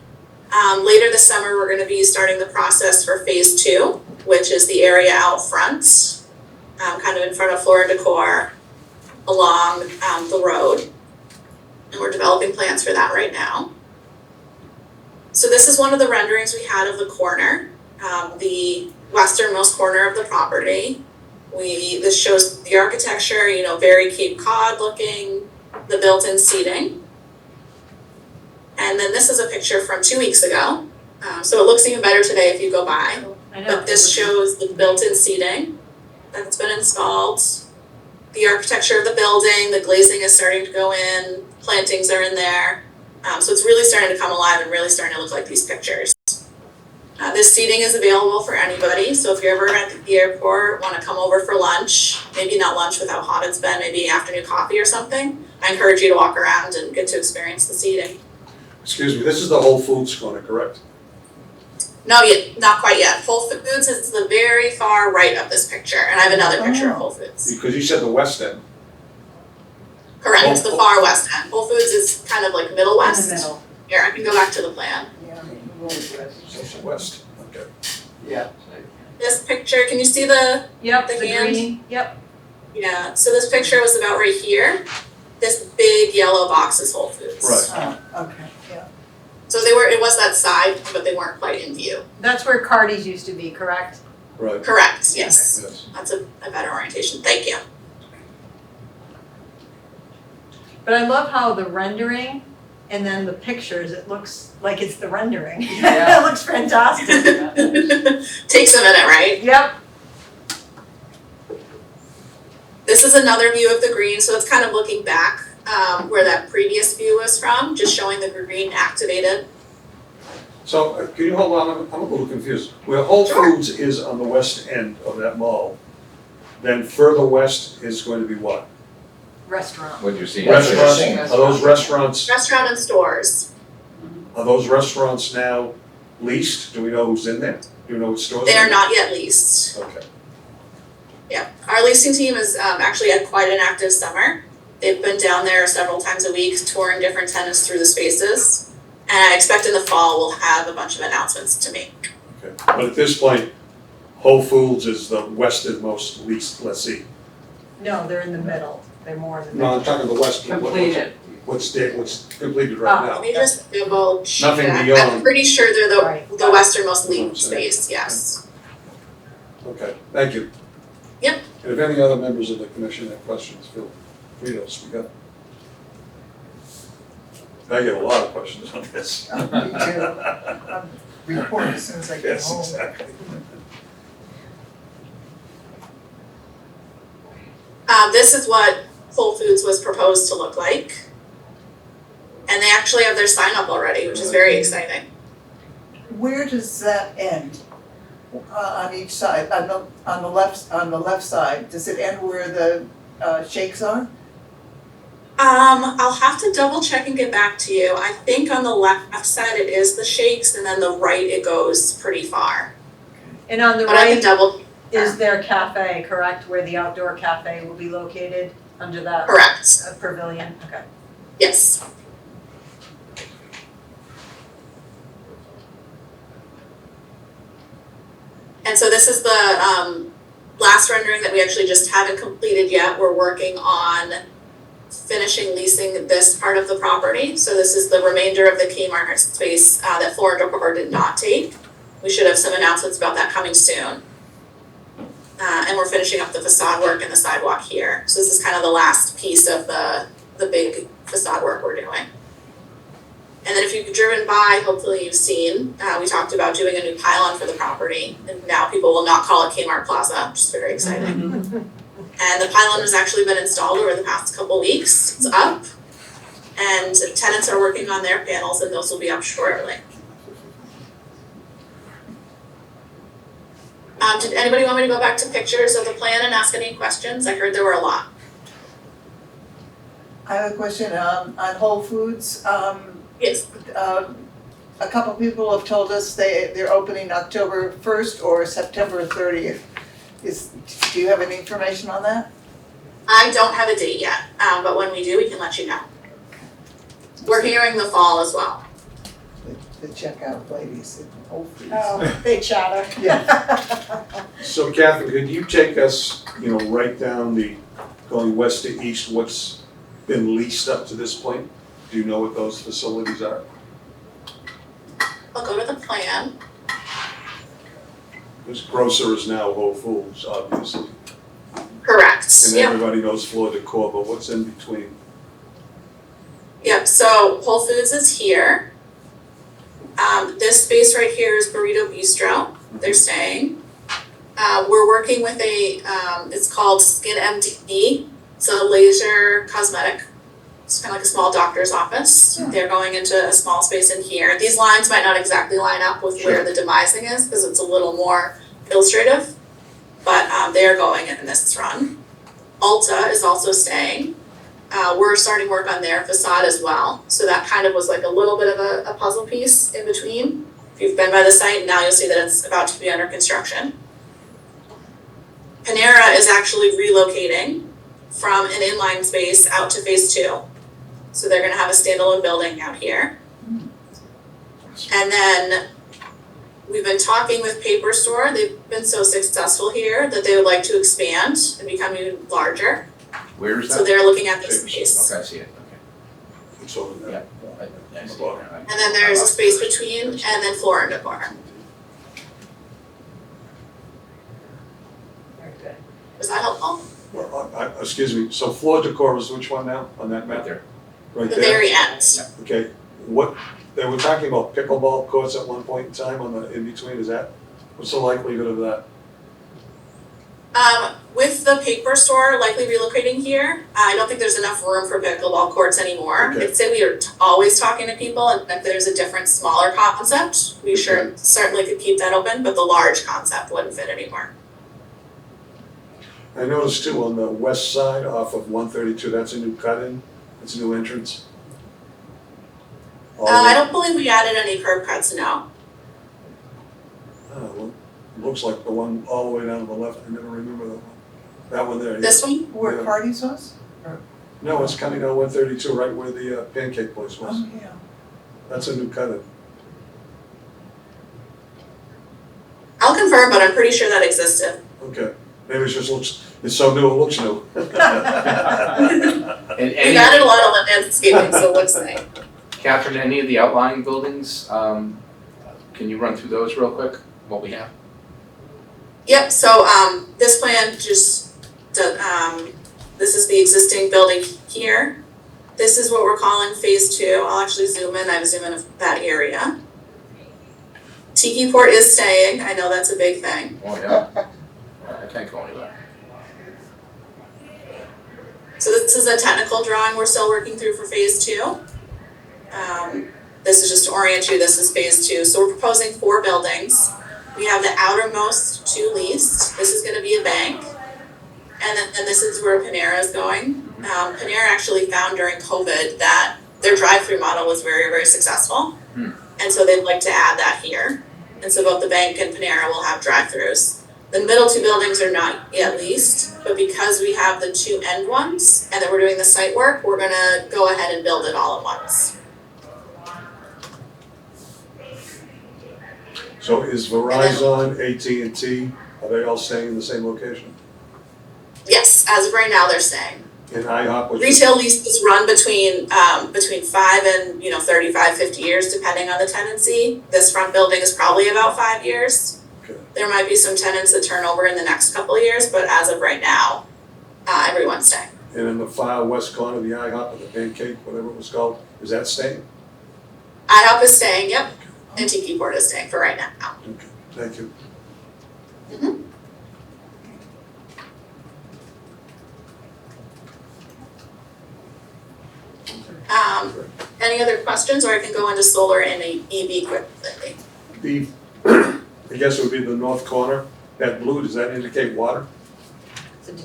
Later this summer, we're gonna be starting the process for phase 2, which is the area out front, kind of in front of Floor and Decor along the road. And we're developing plans for that right now. So So this is one of the renderings we had of the corner, the westernmost corner of the property. This shows the architecture, you know, very Cape Cod looking, the built-in seating. And then this is a picture from 2 weeks ago. So it looks even better today if you go by. I know. But this shows the built-in seating that's been installed, the architecture of the building, the glazing is starting to go in, plantings are in there. So it's really starting to come alive and really starting to look like these pictures. This seating is available for anybody, so if you're ever at the airport, want to come over for lunch, maybe not lunch with how hot it's been, maybe afternoon coffee or something, I encourage you to walk around and get to experience the seating. Excuse me, this is the Whole Foods corner, correct? No, yet, not quite yet. Whole Foods is the very far right of this picture, and I have another picture of Whole Foods. Because you said the west end. Correct, it's the far west end. Whole Foods is kind of like middle west. In the middle. Here, I can go back to the plan. So it's the west, okay. Yeah. This picture, can you see the, Yep, The the hand? green, yep. yeah, so this picture was about right here. This big yellow box is Whole Foods. Right. Oh, okay, yeah. So it was that side, but they weren't quite in view. That's where Cardi's used to be, correct? Right, Correct, yes. yes. That's a better orientation, thank you. But I love how the rendering and then the pictures, it looks like it's the rendering. Yeah. It looks fantastic. Takes a minute, right? Yep. This is another view of the green, so it's kind of looking back where that previous view was from, just showing the green activated. So, can you hold on, I'm a little confused. Where Whole Sure. Foods is on the west end of that mall, then further west is going to be what? Restaurant. What you're seeing. Restaurants, are those restaurants, Restaurant and stores. are those restaurants now leased? Do we know who's in there? Do we know what stores? They are in not yet leased. there? Okay. Yeah, our leasing team has actually had quite an active summer. They've been down there several times a week, touring different tenants through the spaces. And I expect in the fall we'll have a bunch of announcements to make. Okay, but at this point, Whole Foods is the westernmost leased lessee. No, they're in the middle. They're more in the No, middle. I'm talking the west. Completed. What's completed right Let now? me just double check. Nothing I'm beyond. pretty sure they're Right. the westernmost leased Okay. space, yes. Okay, thank you. Yep. And if any other members of the commission have questions, feel free to speak up. I get a lot of questions on this. Me too. Report as soon as I get Yes, home. exactly. This is what Whole Foods was proposed to look like. And they actually have their sign up already, which is very exciting. Where does that end? On each side, on the left side, does it end where the shakes are? I'll have to double check and get back to you. I think on the left side it is the shakes, and then the right it goes pretty far. And on the But I can right double, is their cafe, correct? Where the outdoor cafe will be located under that correct, pavilion? Okay. yes. And so this is the last rendering that we actually just haven't completed yet. We're working on finishing leasing this part of the property. So this is the remainder of the Kmart space that Floor and Decor did not take. We should have some announcements about that coming soon. And we're finishing up the facade work and the sidewalk here. So this is kind of the last piece of the big facade work we're doing. And then if you've driven by, hopefully you've seen, we talked about doing a new pylon for the property. And now people will not call it Kmart Plaza, which is very exciting. And the pylon has actually been installed over the past couple weeks. It's up. And tenants are working on their panels and those will be up shortly. Did anybody want me to go back to pictures of the plan and ask any questions? I heard there were a lot. I have a question on Whole Foods. Yes. A couple people have told us they're opening October 1st or September 30th. Do you have any information on that? I don't have a date yet, but when we do, we can let you know. We're hearing the fall as well. The checkout ladies at Whole Foods. Oh, they chatter. Yeah. So Catherine, could you take us, right down going west to east, what's been leased up to this point? Do you know what those facilities are? I'll go to the plan. This grocer is now Whole Foods, obviously. Correct, And yep. everybody knows Floor Decor, but what's in between? Yep, so Whole Foods is here. This space right here is Burrito Bistro, they're staying. We're working with it's called Skin MD, it's a laser cosmetic. It's kind of like a small doctor's office. They're going into a small space in here. These lines might not exactly line up with where the demising is, because it's a little more illustrative. But they are going in this run. Ulta is also staying. We're starting work on their facade as well. So that kind of was like a little bit of a puzzle piece in between. If you've been by the site, now you'll see that it's about to be under construction. Panera is actually relocating from an inline space out to phase 2. So they're gonna have a standalone building out here. And then we've been talking with Paper Store. They've been so successful here that they would like to expand and become even larger. Where is that? So they're looking at this space. Okay, I see it, okay. It's over there. I see it now. And then there's a space between, and then floor and decor. Very good. Was that helpful? Well, excuse me, so Floor Decor is which one now on that map? Right there. Right The there? very end. Okay, they were talking about pickleball courts at one point in time on the in-between, what's the likelihood of that? With the Paper Store likely relocating here, I don't think there's enough room for pickleball courts anymore. Okay. I'd say we are always talking to people, and if there's a different, smaller concept, we certainly could keep that open, but the large concept wouldn't fit anymore. I noticed too, on the west side off of 132, that's a new cut-in, it's a new entrance. I don't believe we added any curb cuts, no. Well, looks like the one all the way down to the left, I never remember that one. That one there, yeah. This one? Where Yeah. Cardi's was? No, it's coming down 132, right where the pancake place was. Oh, yeah. That's a new cut-in. I'll confirm, but I'm pretty sure that existed. Okay, maybe it just looks, it's so new, it looks new. And We've any, added a lot of landscaping, so it looks nice. Catherine, any of the outlying buildings, can you run through those real quick, what we have? Yep, so this plan this is the existing building here. This is what we're calling phase 2. I'll actually zoom in, I have a zoom in of that area. Tiki Port is staying, I know that's a big thing. Oh, yeah. I can't go anywhere. So this is a technical drawing we're still working through for phase 2. This is just to orient you, this is phase 2. So we're proposing 4 buildings. We have the outermost 2 leased. This is gonna be a bank. And then this is where Panera is going. Panera actually found during COVID that their drive-through model was very, very successful. And so they'd like to add that here. And so both the bank and Panera will have drive-throughs. The middle 2 buildings are not yet leased, but because we have the 2 end ones and that we're doing the site work, we're gonna go ahead and build it all at once. So is Verizon, AT&T, are they all staying in the same location? Yes, as of right now, they're staying. And IHOP, which is, Retail leases run between 5 and 35, 50 years, depending on the tenancy. This front building is probably about 5 years. Okay. There might be some tenants that turn over in the next couple of years, but as of right now, everyone's staying. and in the far west corner, the IHOP or the pancake, whatever it was called, is that staying? IHOP is staying, yep, and Tiki Port is staying for right now. Okay, thank you. Any other questions, or I can go into solar and EV quickly? The, I guess it would be the north corner, that blue, does that indicate water?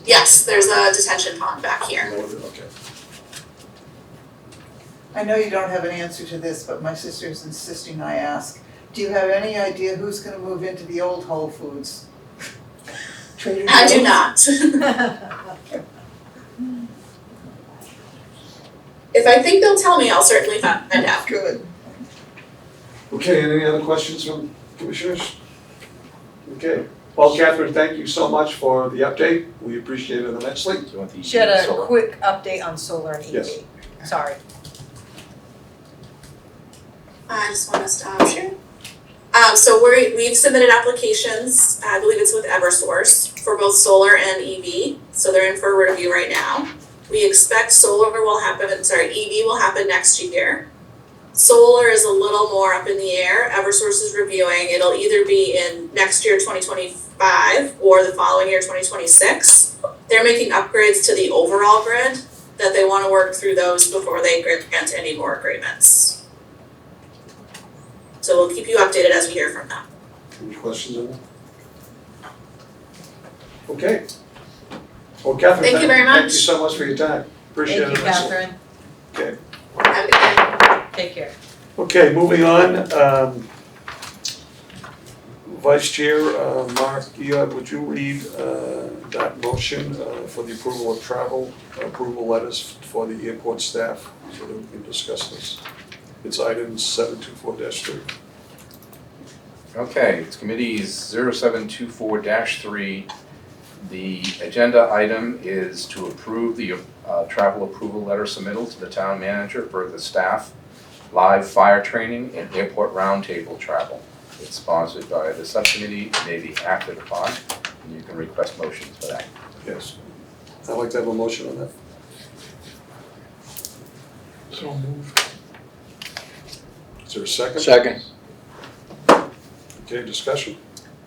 Yes, there's a detention pond back here. No, okay. I know you don't have an answer to this, but my sister's insisting I ask. Do you have any idea who's gonna move into the old Whole Foods? Trader I do Joe's? not. If I think they'll tell me, I'll certainly find out. Good. Okay, any other questions from commissioners? Okay, well, Catherine, thank you so much for the update, we appreciate it immensely. Do you want the She had a solar? quick update on solar and EV. Yes. Sorry. I just want to stop share. So we've submitted applications, I believe it's with Eversource, for both solar and EV, so they're in for review right now. We expect EV will happen next year. Solar is a little more up in the air. Eversource is reviewing. It'll either be in next year, 2025, or the following year, 2026. They're making upgrades to the overall grid that they want to work through those before they grant any more agreements. So we'll keep you updated as we hear from them. Any questions on that? Okay. Well, Catherine, Thank you very thank much. you so much for your time. Appreciate it. Thank you, Catherine. Okay. Have a good day. Take care. Okay, moving on. Vice Chair Mark, would you read that motion for the approval of travel approval letters for the airport staff so that we can discuss this? It's item 724-3. Okay, it's committees 0724-3. The agenda item is to approve the travel approval letter submittal to the town manager for the staff live fire training and airport roundtable travel. It's sponsored by the subcommittee, it may be acted upon, and you can request motions for that. Yes. I'd like to have a motion on that. So moved. Is there a second? Second. Okay, discussion.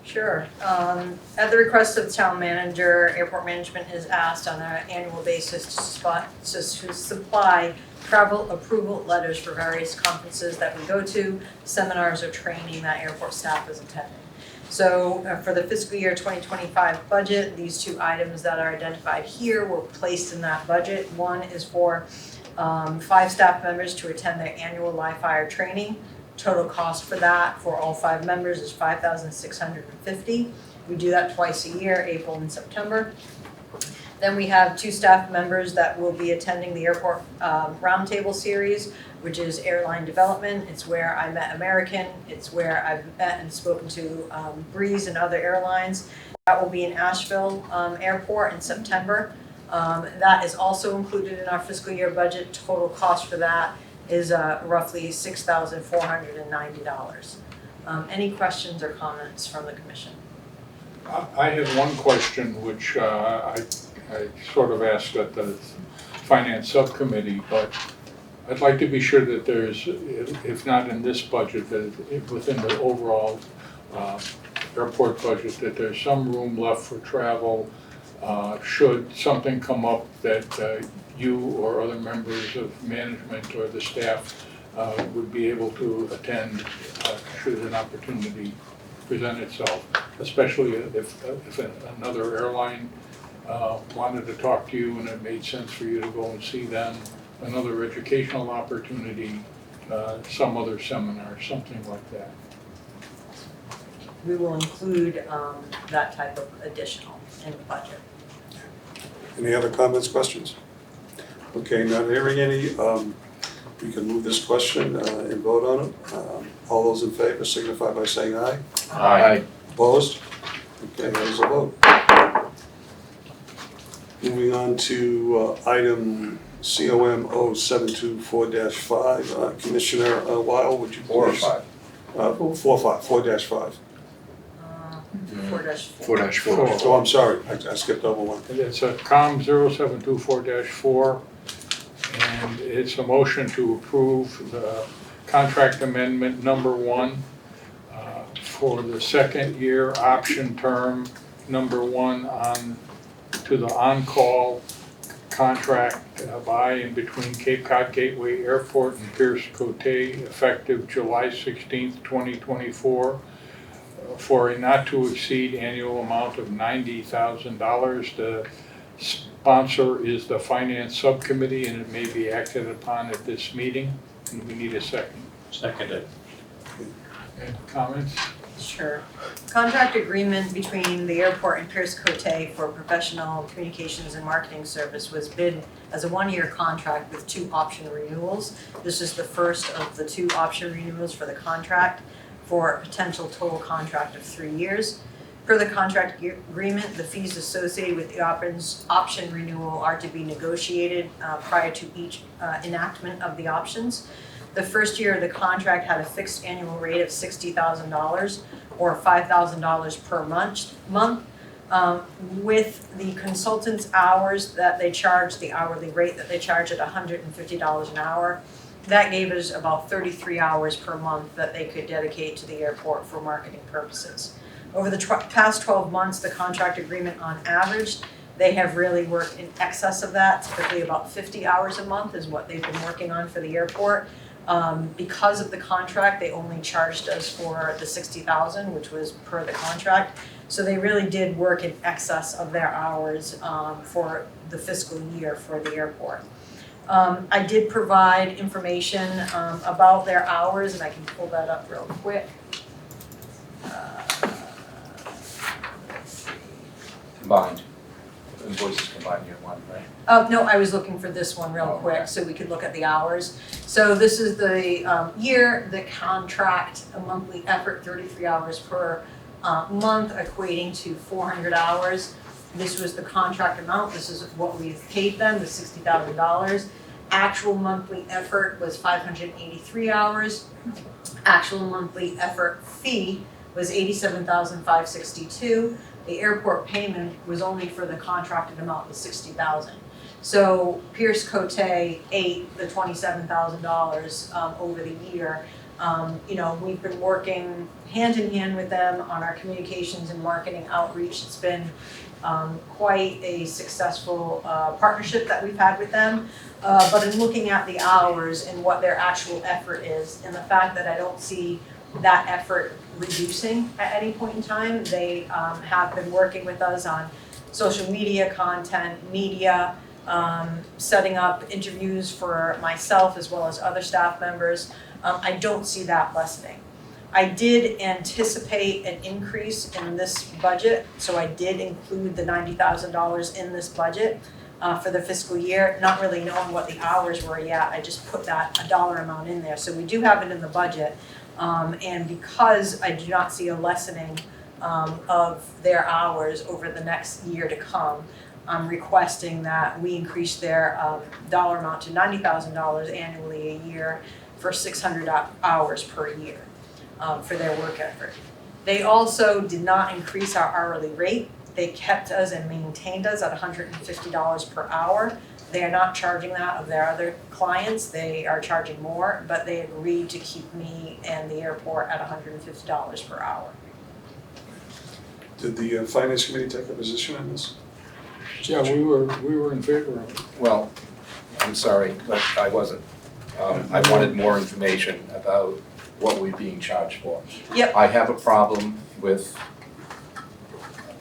Sure. At the request of the town manager, airport management is asked on an annual basis to supply travel approval letters for various conferences that we go to, seminars or training that airport staff is attending. So for the fiscal year 2025 budget, these two items that are identified here were placed in that budget. One is for 5 staff members to attend their annual live fire training. Total cost for that for all 5 members is $5,650. We do that twice a year, April and September. Then we have 2 staff members that will be attending the airport roundtable series, which is airline development. It's where I met American. It's where I've met and spoken to Breeze and other airlines. That will be in Asheville Airport in September. That is also included in our fiscal year budget. Total cost for that is roughly $6,490. Any questions or comments from the commission? I have one question which I sort of asked at the finance subcommittee, but I'd like to be sure that there's, if not in this budget, that within the overall airport budget, that there's some room left for travel should something come up that you or other members of management or the staff would be able to attend should an opportunity present itself, especially if another airline wanted to talk to you and it made sense for you to go and see them, another educational opportunity, some other seminar, something like that. We will include that type of additional in the budget. Any other comments, questions? Okay, not hearing any, we can move this question and vote on it. All those in favor signify by saying aye. Aye. Opposed? Okay, there's a vote. Moving on to item COM 0724-5, Commissioner Weil, would you please? 4 or 5? 4-5. 4-4. Oh, I'm sorry, I skipped over one. And it's a COM 0724-4, and it's a motion to approve the contract amendment number 1 for the second year option term number 1 on to the on-call contract by and between Cape Cod Gateway Airport and Pierce Cote effective July 16th, 2024 for a not to exceed annual amount of $90,000. The sponsor is the finance subcommittee and it may be acted upon at this meeting. And we need a second. Seconded. And comments? Sure. Contract agreement between the airport and Pierce Cote for professional communications and marketing service was bid as a 1-year contract with 2 option renewals. This is the first of the 2 option renewals for the contract for a potential total contract of 3 years. Per the contract agreement, the fees associated with the option renewal are to be negotiated prior to each enactment of the options. The first year of the contract had a fixed annual rate of $60,000 or $5,000 per month. With the consultant's hours that they charge, the hourly rate that they charge at $150 an hour, that gave us about 33 hours per month that they could dedicate to the airport for marketing purposes. Over the past 12 months, the contract agreement on average, they have really worked in excess of that, typically about 50 hours a month is what they've been working on for the airport. Because of the contract, they only charged us for the $60,000, which was per the contract. So they really did work in excess of their hours for the fiscal year for the airport. I did provide information about their hours, and I can pull that up real quick. Combined, invoices combined year one, right? No, I was looking for this one real quick so we could look at the hours. So this is the year, the contract, a monthly effort, 33 hours per month, equating to 400 hours. This was the contract amount. This is what we've paid them, the $60,000. Actual monthly effort was 583 hours. Actual monthly effort fee was $87,562. The airport payment was only for the contracted amount of $60,000. So Pierce Cote ate the $27,000 over the year. We've been working hand in hand with them on our communications and marketing outreach. It's been quite a successful partnership that we've had with them. But in looking at the hours and what their actual effort is, and the fact that I don't see that effort reducing at any point in time, they have been working with us on social media content, media, setting up interviews for myself as well as other staff members. I don't see that lessening. I did anticipate an increase in this budget, so I did include the $90,000 in this budget for the fiscal year, not really knowing what the hours were yet. I just put that a dollar amount in there. So we do have it in the budget. And because I do not see a lessening of their hours over the next year to come, I'm requesting that we increase their dollar amount to $90,000 annually a year for 600 hours per year for their work effort. They also did not increase our hourly rate. They kept us and maintained us at $150 per hour. They are not charging that of their other clients. They are charging more, but they agreed to keep me and the airport at $150 per hour. Did the Finance Committee take a position on this? Yeah, we were in favor of it. Well, I'm sorry, but I wasn't. I wanted more information about what we're being charged for. Yep. I have a problem with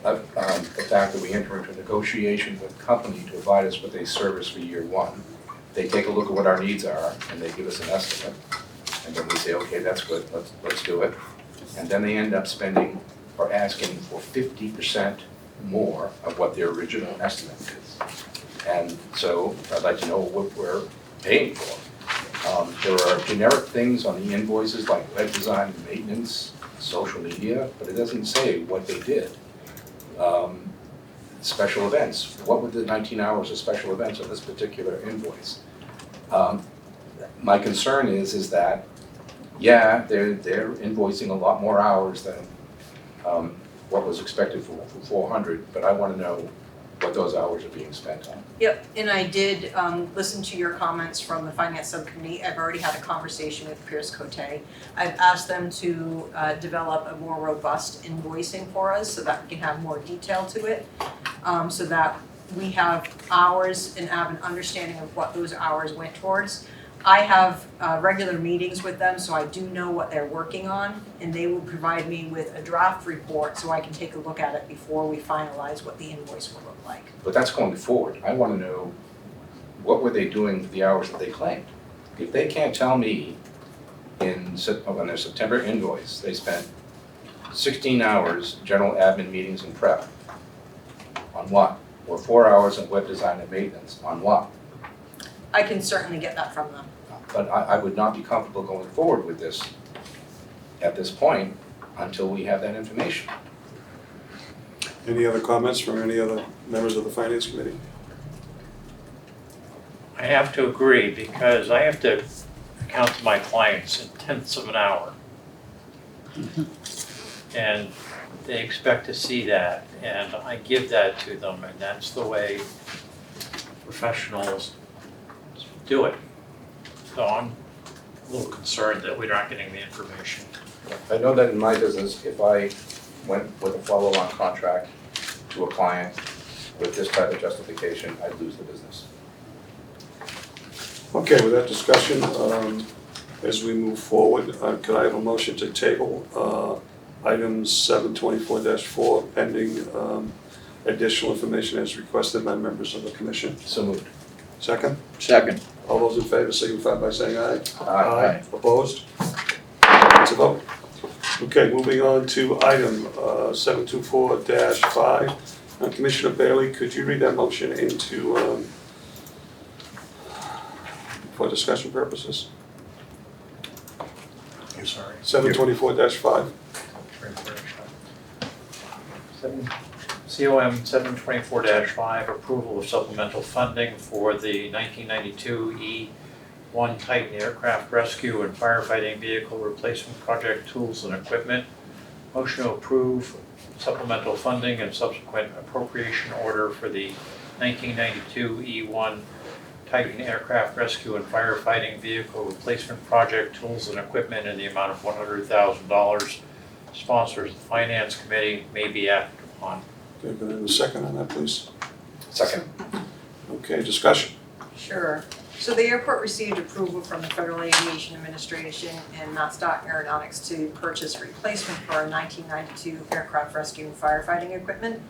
the fact that we enter into a negotiation with a company to provide us with a service for year one. They take a look at what our needs are and they give us an estimate. And then we say, okay, that's good, let's do it. And then they end up spending or asking for 50% more of what their original estimate is. And so I'd like to know what we're paying for. There are generic things on the invoices like web design, maintenance, social media, but it doesn't say what they did. Special events, what were the 19 hours of special events on this particular invoice? My concern is that, yeah, they're invoicing a lot more hours than what was expected for 400, but I want to know what those hours are being spent on. Yep, and I did listen to your comments from the Finance Subcommittee. I've already had a conversation with Pierce Cote. I've asked them to develop a more robust invoicing for us so that we can have more detail to it, so that we have hours and have an understanding of what those hours went towards. I have regular meetings with them, so I do know what they're working on, and they will provide me with a draft report so I can take a look at it before we finalize what the invoice will look like. But that's going forward. I want to know, what were they doing with the hours that they claimed? If they can't tell me on their September invoice, they spent 16 hours general admin meetings and prep, on what? Or 4 hours of web design and maintenance, on what? I can certainly get that from them. But I would not be comfortable going forward with this at this point until we have that information. Any other comments from any other members of the Finance Committee? I have to agree, because I have to account to my clients in tenths of an hour. And they expect to see that, and I give that to them, and that's the way professionals do it. So I'm a little concerned that we're not getting the information. I know that in my business, if I went with a follow-on contract to a client with this type of justification, I'd lose the business. Okay, with that discussion, as we move forward, could I have a motion to table item 724-4 pending additional information as requested by members of the commission? So moved. Second? Second. All those in favor signify by saying aye. Aye. Opposed? It's a vote. Okay, moving on to item 724-5. Commissioner Bailey, could you read that motion into, for discussion purposes? I'm sorry. 724-5. COM 724-5, approval of supplemental funding for the 1992 E1 Titan aircraft rescue and firefighting vehicle replacement project tools and equipment. Motion to approve supplemental funding and subsequent appropriation order for the 1992 E1 Titan aircraft rescue and firefighting vehicle replacement project tools and equipment in the amount of $100,000. Sponsors the Finance Committee, may be acted upon. Okay, can I have a second on that, please? Second. Okay, discussion. Sure. So the airport received approval from the Federal Aviation Administration and MassDOT Aeronautics to purchase replacement for our 1992 aircraft rescue and firefighting equipment.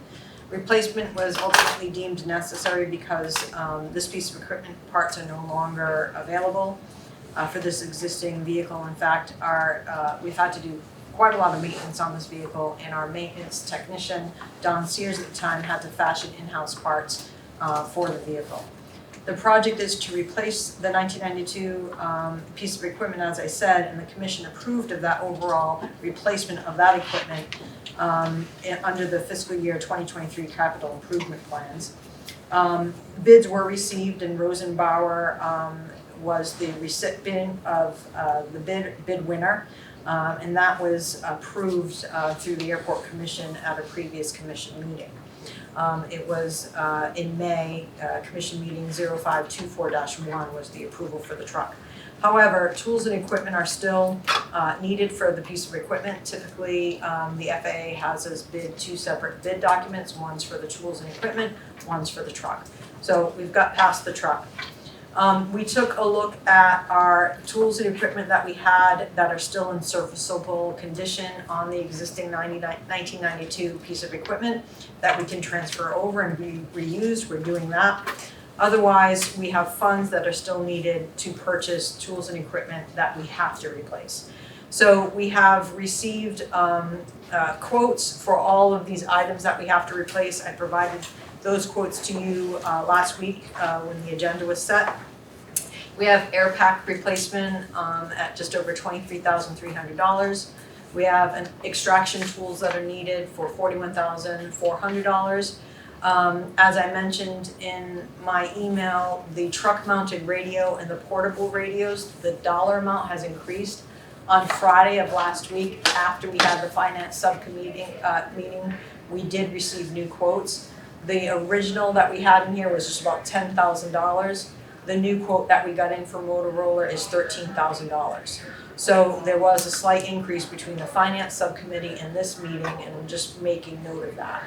Replacement was ultimately deemed necessary because this piece of equipment parts are no longer available for this existing vehicle. In fact, we've had to do quite a lot of maintenance on this vehicle, and our maintenance technician, Don Sears at the time, had to fashion in-house parts for the vehicle. The project is to replace the 1992 piece of equipment, as I said, and the commission approved of that overall replacement of that equipment under the fiscal year 2023 capital improvement plans. Bids were received, and Rosenbauer was the recipient of the bid winner. And that was approved through the airport commission at a previous commission meeting. It was in May, commission meeting 0524-1 was the approval for the truck. However, tools and equipment are still needed for the piece of equipment. Typically, the FAA has us bid two separate bid documents. One's for the tools and equipment, one's for the truck. So we've got past the truck. We took a look at our tools and equipment that we had that are still in serviceable condition on the existing 1992 piece of equipment that we can transfer over and be reused. We're doing that. Otherwise, we have funds that are still needed to purchase tools and equipment that we have to replace. So we have received quotes for all of these items that we have to replace. I provided those quotes to you last week when the agenda was set. We have air pack replacement at just over $23,300. We have an extraction tools that are needed for $41,400. As I mentioned in my email, the truck mounted radio and the portable radios, the dollar amount has increased. On Friday of last week, after we had the finance subcommittee meeting, we did receive new quotes. The original that we had in here was just about $10,000. The new quote that we got in for Motorola is $13,000. So there was a slight increase between the finance subcommittee and this meeting, and I'm just making note of that.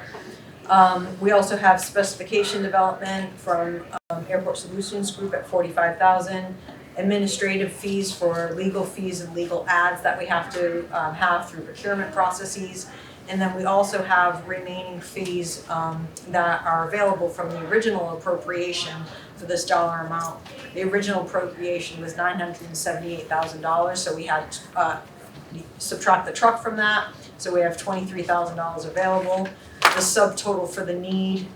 We also have specification development from Airport Solutions Group at $45,000. Administrative fees for legal fees and legal ads that we have to have through procurement processes. And then we also have remaining fees that are available from the original appropriation for this dollar amount. The original appropriation was $978,000, so we had to subtract the truck from that, so we have $23,000 available. The subtotal for the need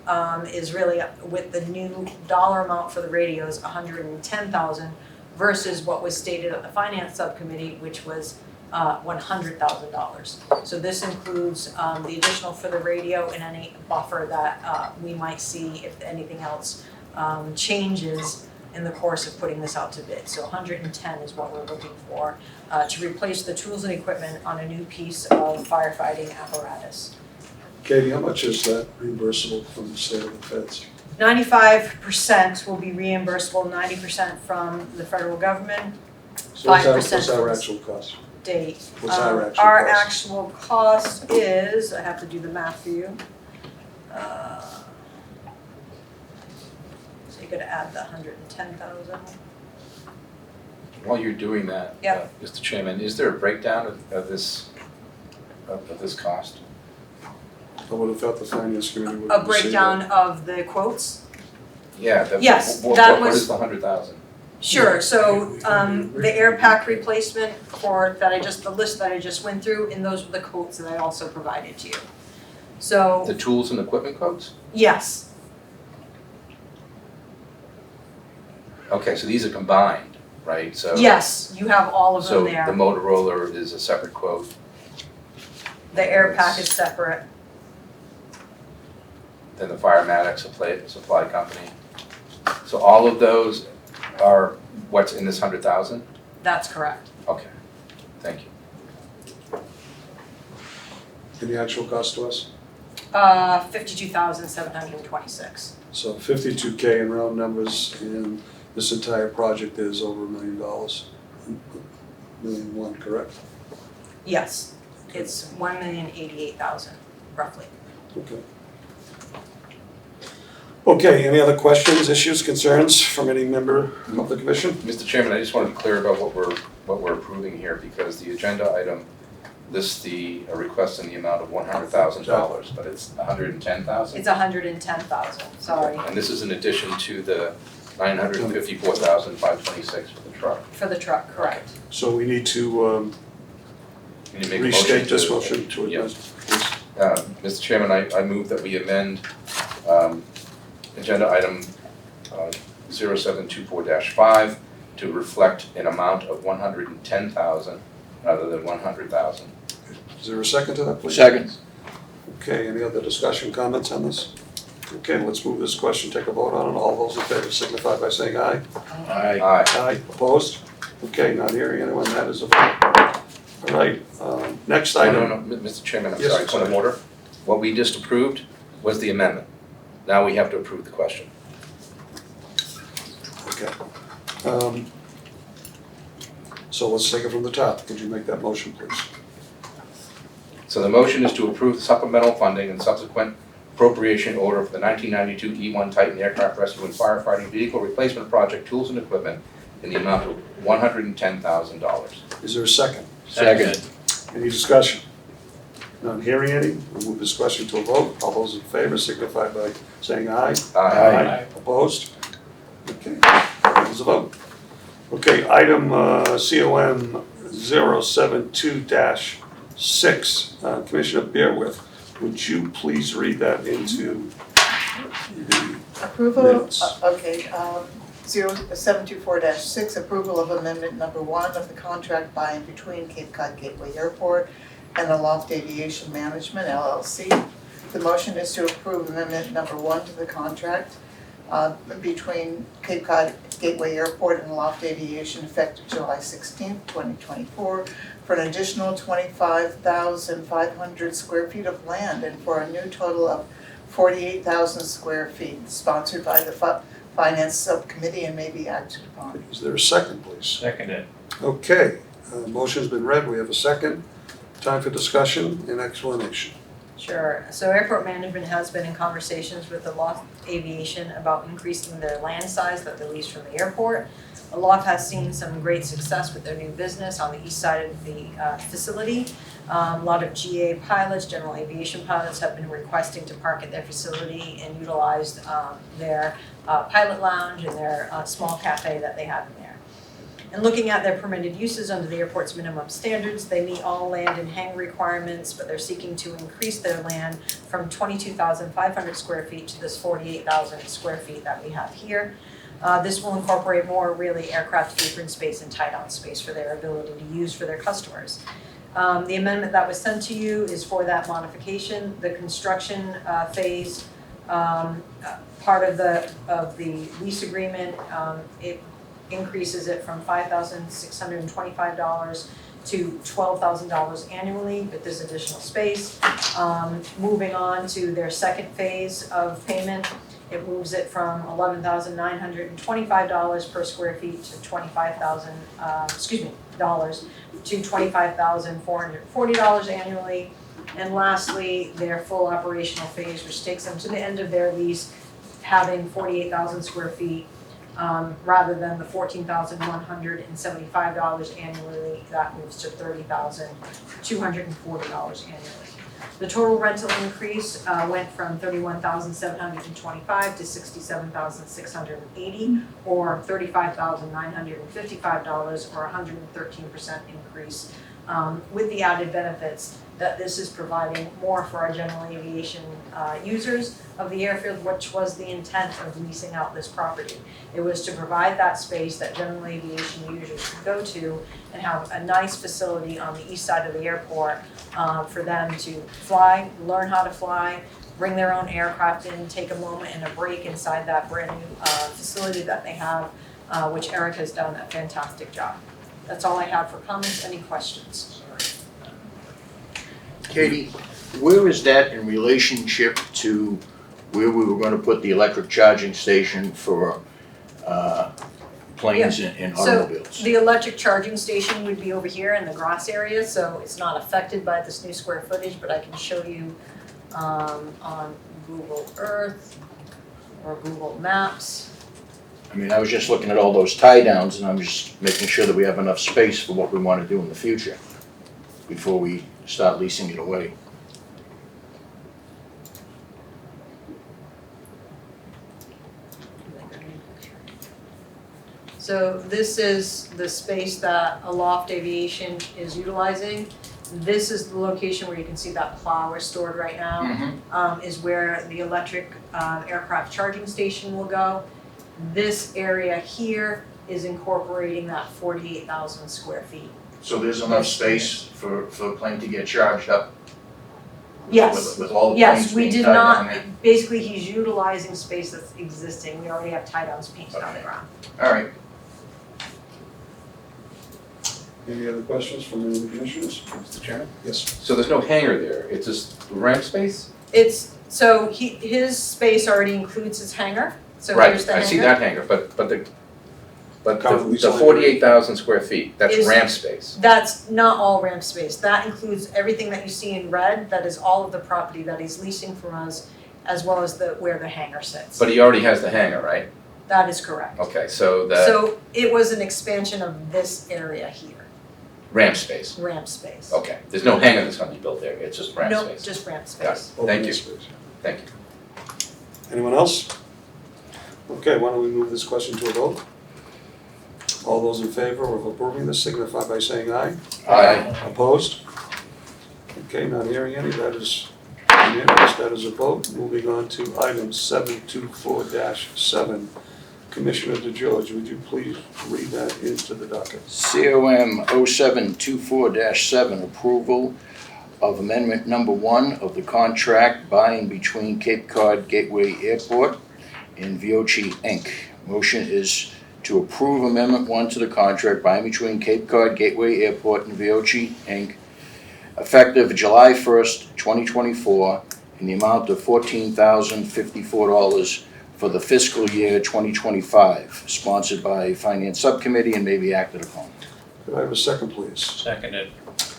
is really, with the new dollar amount for the radios, $110,000 versus what was stated at the finance subcommittee, which was $100,000. So this includes the additional for the radio and any buffer that we might see if anything else changes in the course of putting this out to bid. So 110 is what we're looking for to replace the tools and equipment on a new piece of firefighting apparatus. Katie, how much is that reimbursable from the state of the feds? 95% will be reimbursable, 90% from the federal government, So what's 5% our actual cost? state. What's our actual Our cost? actual cost is, I have to do the math for you. So you gotta add the 110,000. While you're doing that, Yep. Mr. Chairman, is there a breakdown of this cost? I would have thought the finance committee would A have seen breakdown that. of the quotes? Yeah, Yes, what that what was- is the 100,000? Sure, so the air pack replacement for the list that I just went through, and those were the quotes that I also provided to you. So, The tools and equipment codes? yes, Okay, so these are combined, right? So yes, you have all of them So the there. Motorola is a separate quote. The air pack is separate. Then the Firematic supply company. So all of those are what's in this 100,000? That's correct. Okay, thank you. And the actual cost to us? 52,726. So 52K in round numbers, and this entire project is over $1 million. $1.1 million, correct? Yes, it's 1,088,000 roughly. Okay. Okay, any other questions, issues, concerns from any member of the commission? Mr. Chairman, I just want to be clear about what we're approving here, because the agenda item lists a request in the amount of $100,000, but it's 110,000? It's 110,000, sorry, And this is in addition to the 954,526 for the truck. for the truck, correct. So we need to You need to make a motion restate to- this motion to Yeah. advance, please. Mr. Chairman, I move that we amend agenda item 0724-5 to reflect an amount of 110,000 rather than 100,000. Is there a second to that, please? Second. Okay, any other discussion, comments on this? Okay, let's move this question, take a vote on it. All those in favor signify by saying aye. Aye. Aye. Aye, opposed? Okay, not hearing anyone, that is a vote. All right, next item. No, Mr. Chairman, I'm Yes, sorry, point of sorry. order. What we just approved was the amendment. Now we have to approve the question. Okay. So let's take it from the top. Could you make that motion, please? So the motion is to approve the supplemental funding and subsequent appropriation order for the 1992 E1 Titan Aircraft Rescue and Firefighting Vehicle Replacement Project Tools and Equipment in the amount of $110,000. Is there a second? Second. Any discussion? Not hearing any, we'll move this question to a vote. All those in favor signify by saying aye. Aye. Opposed? Okay, that is a vote. Okay, item COM 072-6, Commissioner Bearwith, would you please read that into the Approval, minutes? 0724-6, approval of amendment number 1 of the contract by and between Cape Cod Gateway Airport and Aloft Aviation Management LLC. The motion is to approve amendment number 1 to the contract between Cape Cod Gateway Airport and Aloft Aviation effective July 16th, 2024 for an additional 25,500 square feet of land and for a new total of 48,000 square feet, sponsored by the Finance Subcommittee and may be acted upon. Is there a second, please? Seconded. Okay, motion's been read, we have a second. Time for discussion and explanation. Sure, so airport management has been in conversations with Aloft Aviation about increasing their land size that they lease from the airport. Aloft has seen some great success with their new business on the east side of the facility. A lot of GA pilots, general aviation pilots, have been requesting to park at their facility and utilize their pilot lounge and their small cafe that they have in there. And looking at their permitted uses under the airport's minimum standards, they meet all land and hang requirements, but they're seeking to increase their land from 22,500 square feet to this 48,000 square feet that we have here. This will incorporate more really aircraft apron space and tie-down space for their ability to use for their customers. The amendment that was sent to you is for that modification. The construction phase Part of the lease agreement, it increases it from $5,625 to $12,000 annually with this additional space. Moving on to their second phase of payment, it moves it from $11,925 per square feet to dollars to $25,440 annually. And lastly, their full operational phase, which takes them to the end of their lease, having 48,000 square feet, rather than the $14,175 annually, that moves to $30,240 annually. The total rental increase went from $31,725 to $67,680, or $35,955, or 113% increase, with the added benefits that this is providing more for our general aviation users of the airfield, which was the intent of leasing out this property. It was to provide that space that general aviation users could go to and have a nice facility on the east side of the airport for them to fly, learn how to fly, bring their own aircraft in, take a moment and a break inside that brand new facility that they have, which Eric has done a fantastic job. That's all I have for comments. Any questions? Katie, where is that in relationship to where we were gonna put the electric charging station for planes and automobiles? So the electric charging station would be over here in the grass area, so it's not affected by this new square footage, but I can show you on Google Earth or Google Maps. I mean, I was just looking at all those tie downs and I'm just making sure that we have enough space for what we wanna do in the future before we start leasing it away. So this is the space that Aloft Aviation is utilizing. This is the location where you can see that plow is stored right now, is where the electric aircraft charging station will go. This area here is incorporating that 48,000 square feet. So there's enough space for a plane to get charged up? Yes. With all the Yes, planes we being did tied not, down there? basically he's utilizing space that's existing. We already have tie downs painted on the ground. All right. Any other questions from any of the commissioners? Mr. Chairman? Yes. So there's no hangar there, it's just ramp space? So his space already includes his hangar, so Right, here's the hangar. I see that hangar, but the Currently the only- 48,000 square feet, that's Is- ramp space. That's not all ramp space. That includes everything that you see in red. That is all of the property that he's leasing from us, as well as where the hangar sits. But he already has the hangar, right? That is correct. Okay, so the So it was an expansion of this area here, ramp space, ramp space. okay. There's no hangar that's gonna be built there, it's just ramp Nope, space. just ramp Got space. it. Thank you, Space. thank you. Anyone else? Okay, why don't we move this question to a vote? All those in favor of approving this signify by saying aye. Aye. Opposed? Okay, not hearing any, that is unanimous, that is a vote. Moving on to item 724-7. Commissioner DeGeorge, would you please read that into the docket? COM 0724-7, approval of amendment number 1 of the contract by and between Cape Cod Gateway Airport and Veoci, Inc. Motion is to approve amendment 1 to the contract by and between Cape Cod Gateway Airport and Veoci, Inc., effective July 1st, 2024, in the amount of $14,054 for the fiscal year 2025, sponsored by Finance Subcommittee and may be acted upon. Could I have a second, please? Seconded.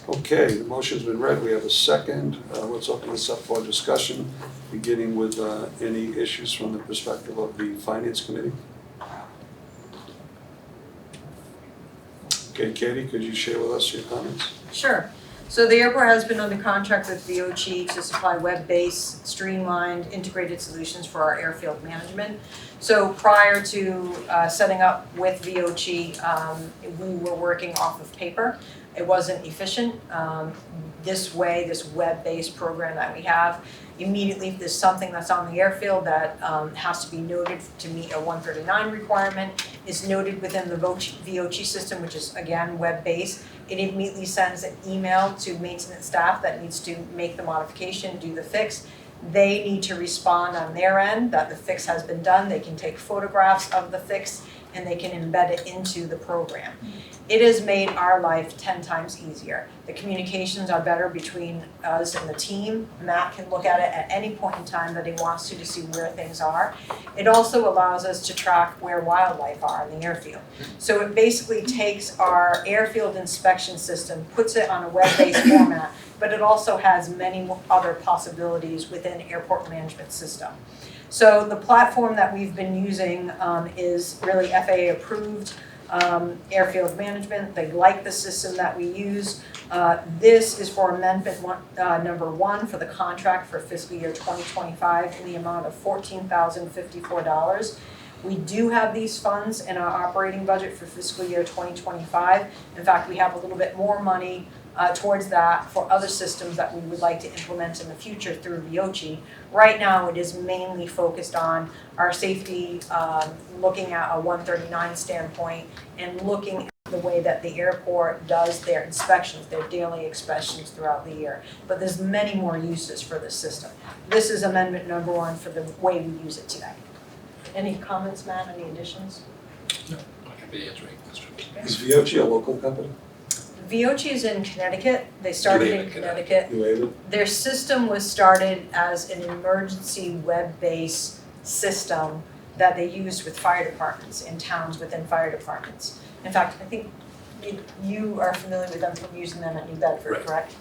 Okay, the motion's been read, we have a second. Let's open this up for discussion, beginning with any issues from the perspective of the Finance Committee. Okay, Katie, could you share with us your comments? Sure. So the airport has been under contract with Veoci to supply web-based, streamlined, integrated solutions for our airfield management. So prior to setting up with Veoci, we were working off of paper. It wasn't efficient. This way, this web-based program that we have, immediately if there's something that's on the airfield that has to be noted to meet a 139 requirement, is noted within the Veoci system, which is again web-based. It immediately sends an email to maintenance staff that needs to make the modification, do the fix, They need to respond on their end that the fix has been done. They can take photographs of the fix and they can embed it into the program. It has made our life 10 times easier. The communications are better between us and the team. Matt can look at it at any point in time that he wants to see where things are. It also allows us to track where wildlife are in the airfield. So it basically takes our airfield inspection system, puts it on a web-based format, but it also has many other possibilities within airport management system. So the platform that we've been using is really FAA approved. Airfield management, they like the system that we use. This is for amendment number 1 for the contract for fiscal year 2025 in the amount of $14,054. We do have these funds in our operating budget for fiscal year 2025. In fact, we have a little bit more money towards that for other systems that we would like to implement in the future through Veoci. Right now, it is mainly focused on our safety, looking at a 139 standpoint and looking at the way that the airport does their inspections, their daily inspections throughout the year. But there's many more uses for this system. This is amendment number 1 for the way we use it today. Any comments, Matt, any additions? No, I can be answering questions. Is Veoci a local company? Veoci is in Connecticut. They started in Connecticut. You able? Their system was started as an emergency web-based system that they used with fire departments in towns within fire departments. In fact, I think you are familiar with them from using them at New Bedford, Right. correct?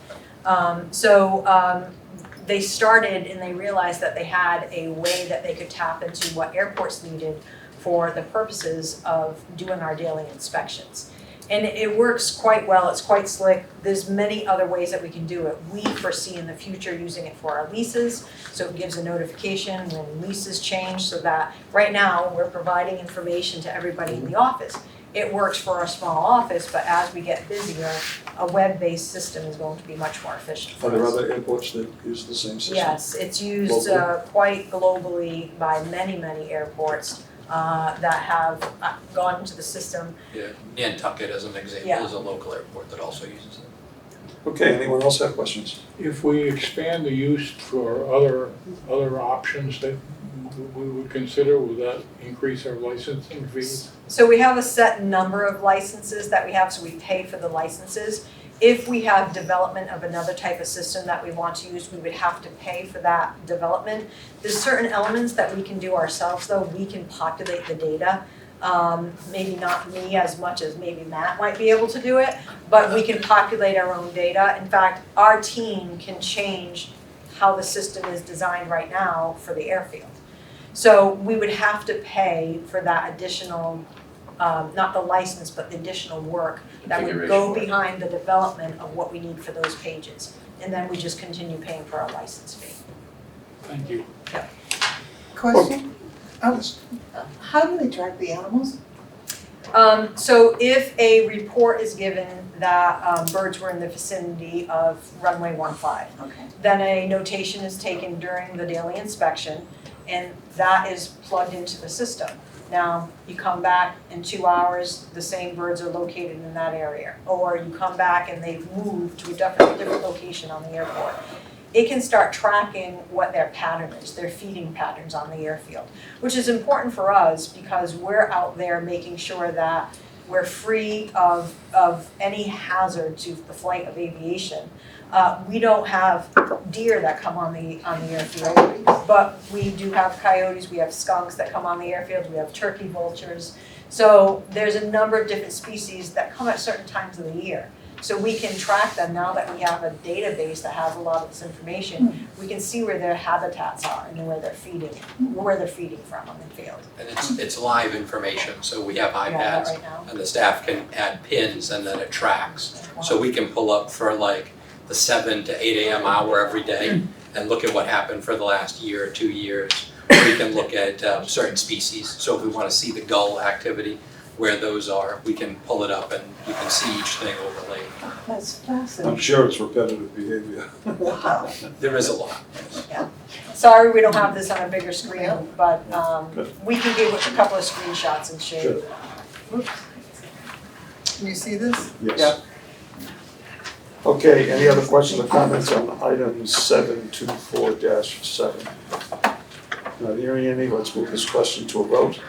They started and they realized that they had a way that they could tap into what airports needed for the purposes of doing our daily inspections. And it works quite well, it's quite slick. There's many other ways that we can do it. We foresee in the future using it for our leases, so it gives a notification when leases change, so that right now we're providing information to everybody in the office. It works for a small office, but as we get busier, a web-based system is going to be much more efficient for Are there us. other airports that use the same system? Yes, it's used Locally? quite globally by many, many airports that have gone into the system. Yeah, Nantucket as an example Yeah. is a local airport that also uses it. Okay, anyone else have questions? If we expand the use for other options that we would consider, would that increase our licensing fees? So we have a set number of licenses that we have, so we pay for the licenses. If we have development of another type of system that we want to use, we would have to pay for that development. There's certain elements that we can do ourselves though. We can populate the data. Maybe not me as much as maybe Matt might be able to do it, but we can populate our own data. In fact, our team can change how the system is designed right now for the airfield. So we would have to pay for that additional, not the license, but the additional work that would go Configuration work. behind the development of what we need for those pages. And then we just continue paying for our license fee. Thank you. Question? How do they track the animals? So if a report is given that birds were in the vicinity of runway 15, Okay. then a notation is taken during the daily inspection, and that is plugged into the system. Now, you come back in 2 hours, the same birds are located in that area, or you come back and they've moved to a different location on the airport. It can start tracking what their pattern is, their feeding patterns on the airfield, which is important for us because we're out there making sure that we're free of any hazard to the flight of aviation. We don't have deer that come on the airfield, but we do have coyotes, we have skunks that come on the airfield, we have turkey vultures. So there's a number of different species that come at certain times of the year. So we can track them now that we have a database that has a lot of this information. We can see where their habitats are and where they're feeding from on the field. And it's live information, so we have You have that iPads right now? and the staff can add pins and then it tracks. So we can pull up for like the 7 to 8 a.m. hour every day and look at what happened for the last year or 2 years. We can look at certain species, so if we want to see the gull activity, where those are, we can pull it up and you can see each thing overlaid. That's I'm fascinating. sure it's repetitive behavior. Wow. There is a lot. Sorry, we don't have this on a bigger screen, but Good. we can give a couple of screenshots and show you. Sure. Can you see this? Yes. Okay, any other questions or comments on item 724-7? Not hearing any, let's move this question to a vote.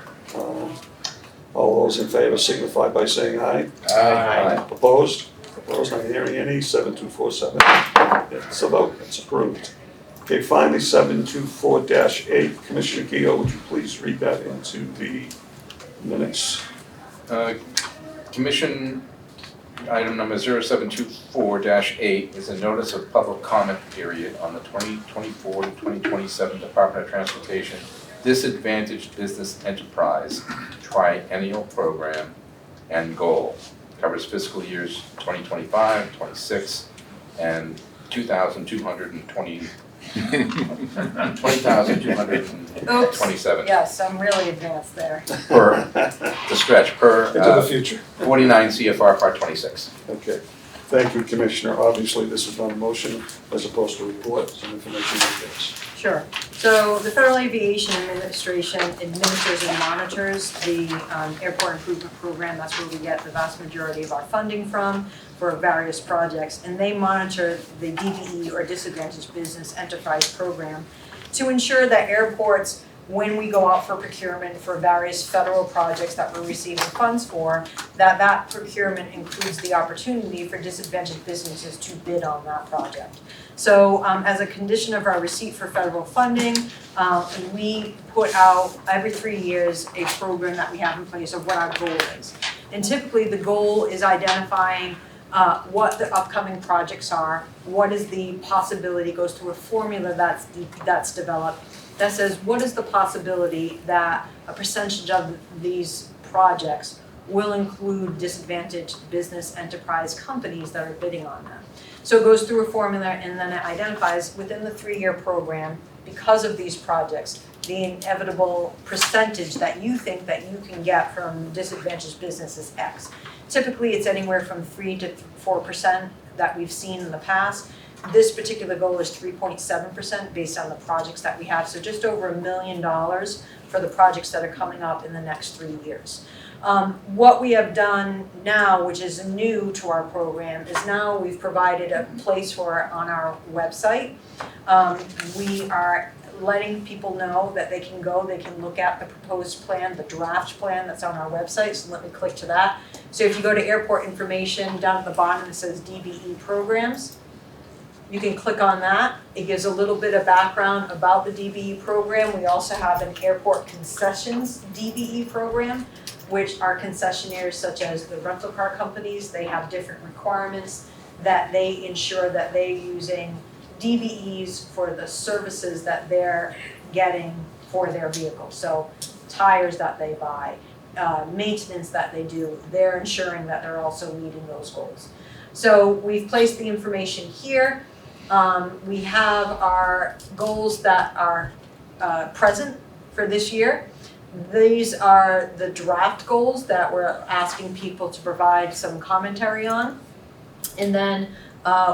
All those in favor signify by saying aye. Aye. Opposed? Opposed, not hearing any, 7247. It's a vote, it's approved. Okay, finally, 724-8, Commissioner Keough, would you please read that into the minutes? Commission item number 0724-8 is a notice of public comment period on the 2024 to 2027 Department of Transportation Disadvantaged Business Enterprise Triennial Program and Goal. Covers fiscal years 2025, 26, and 20,227 Yes, I'm really advanced there. per, the stretch per Into the future. 49 CFR Part 26. Okay, thank you, Commissioner. Obviously, this is not a motion as opposed to a report, some information like this. Sure. So the Federal Aviation Administration administers and monitors the airport improvement program. That's where we get the vast majority of our funding from for various projects. And they monitor the DBE, or Disadvantaged Business Enterprise Program, to ensure that airports, when we go out for procurement for various federal projects that we're receiving funds for, that procurement includes the opportunity for disadvantaged businesses to bid on that project. So as a condition of our receipt for federal funding, we put out every 3 years a program that we have in place of what our goal is. And typically the goal is identifying what the upcoming projects are, what is the possibility, goes through a formula that's developed that says what is the possibility that a percentage of these projects will include disadvantaged business enterprise companies that are bidding on them. So it goes through a formula and then it identifies within the 3-year program, because of these projects, the inevitable percentage that you think that you can get from disadvantaged businesses X. Typically, it's anywhere from 3 to 4% that we've seen in the past. This particular goal is 3.7% based on the projects that we have. So just over $1 million for the projects that are coming up in the next 3 years. What we have done now, which is new to our program, is now we've provided a place for it on our website. We are letting people know that they can go, they can look at the proposed plan, the draft plan that's on our website, so let me click to that. So if you go to airport information, down at the bottom it says DBE programs. You can click on that. It gives a little bit of background about the DBE program. We also have an airport concessions DBE program, which are concessionaires such as the rental car companies. They have different requirements that they ensure that they're using DBEs for the services that they're getting for their vehicles. So tires that they buy, maintenance that they do, they're ensuring that they're also meeting those goals. So we've placed the information here. We have our goals that are present for this year. These are the draft goals that we're asking people to provide some commentary on. And then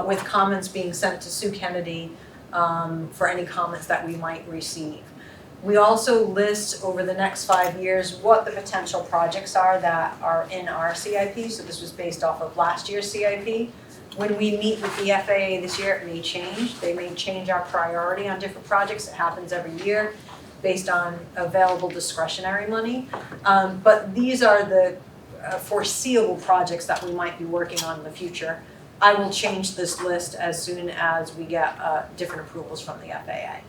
with comments being sent to Sue Kennedy for any comments that we might receive. We also list over the next 5 years what the potential projects are that are in our CIP. So this was based off of last year's CIP. When we meet with the FAA this year, it may change. They may change our priority on different projects. It happens every year based on available discretionary money. But these are the foreseeable projects that we might be working on in the future. I will change this list as soon as we get different approvals from the FAA.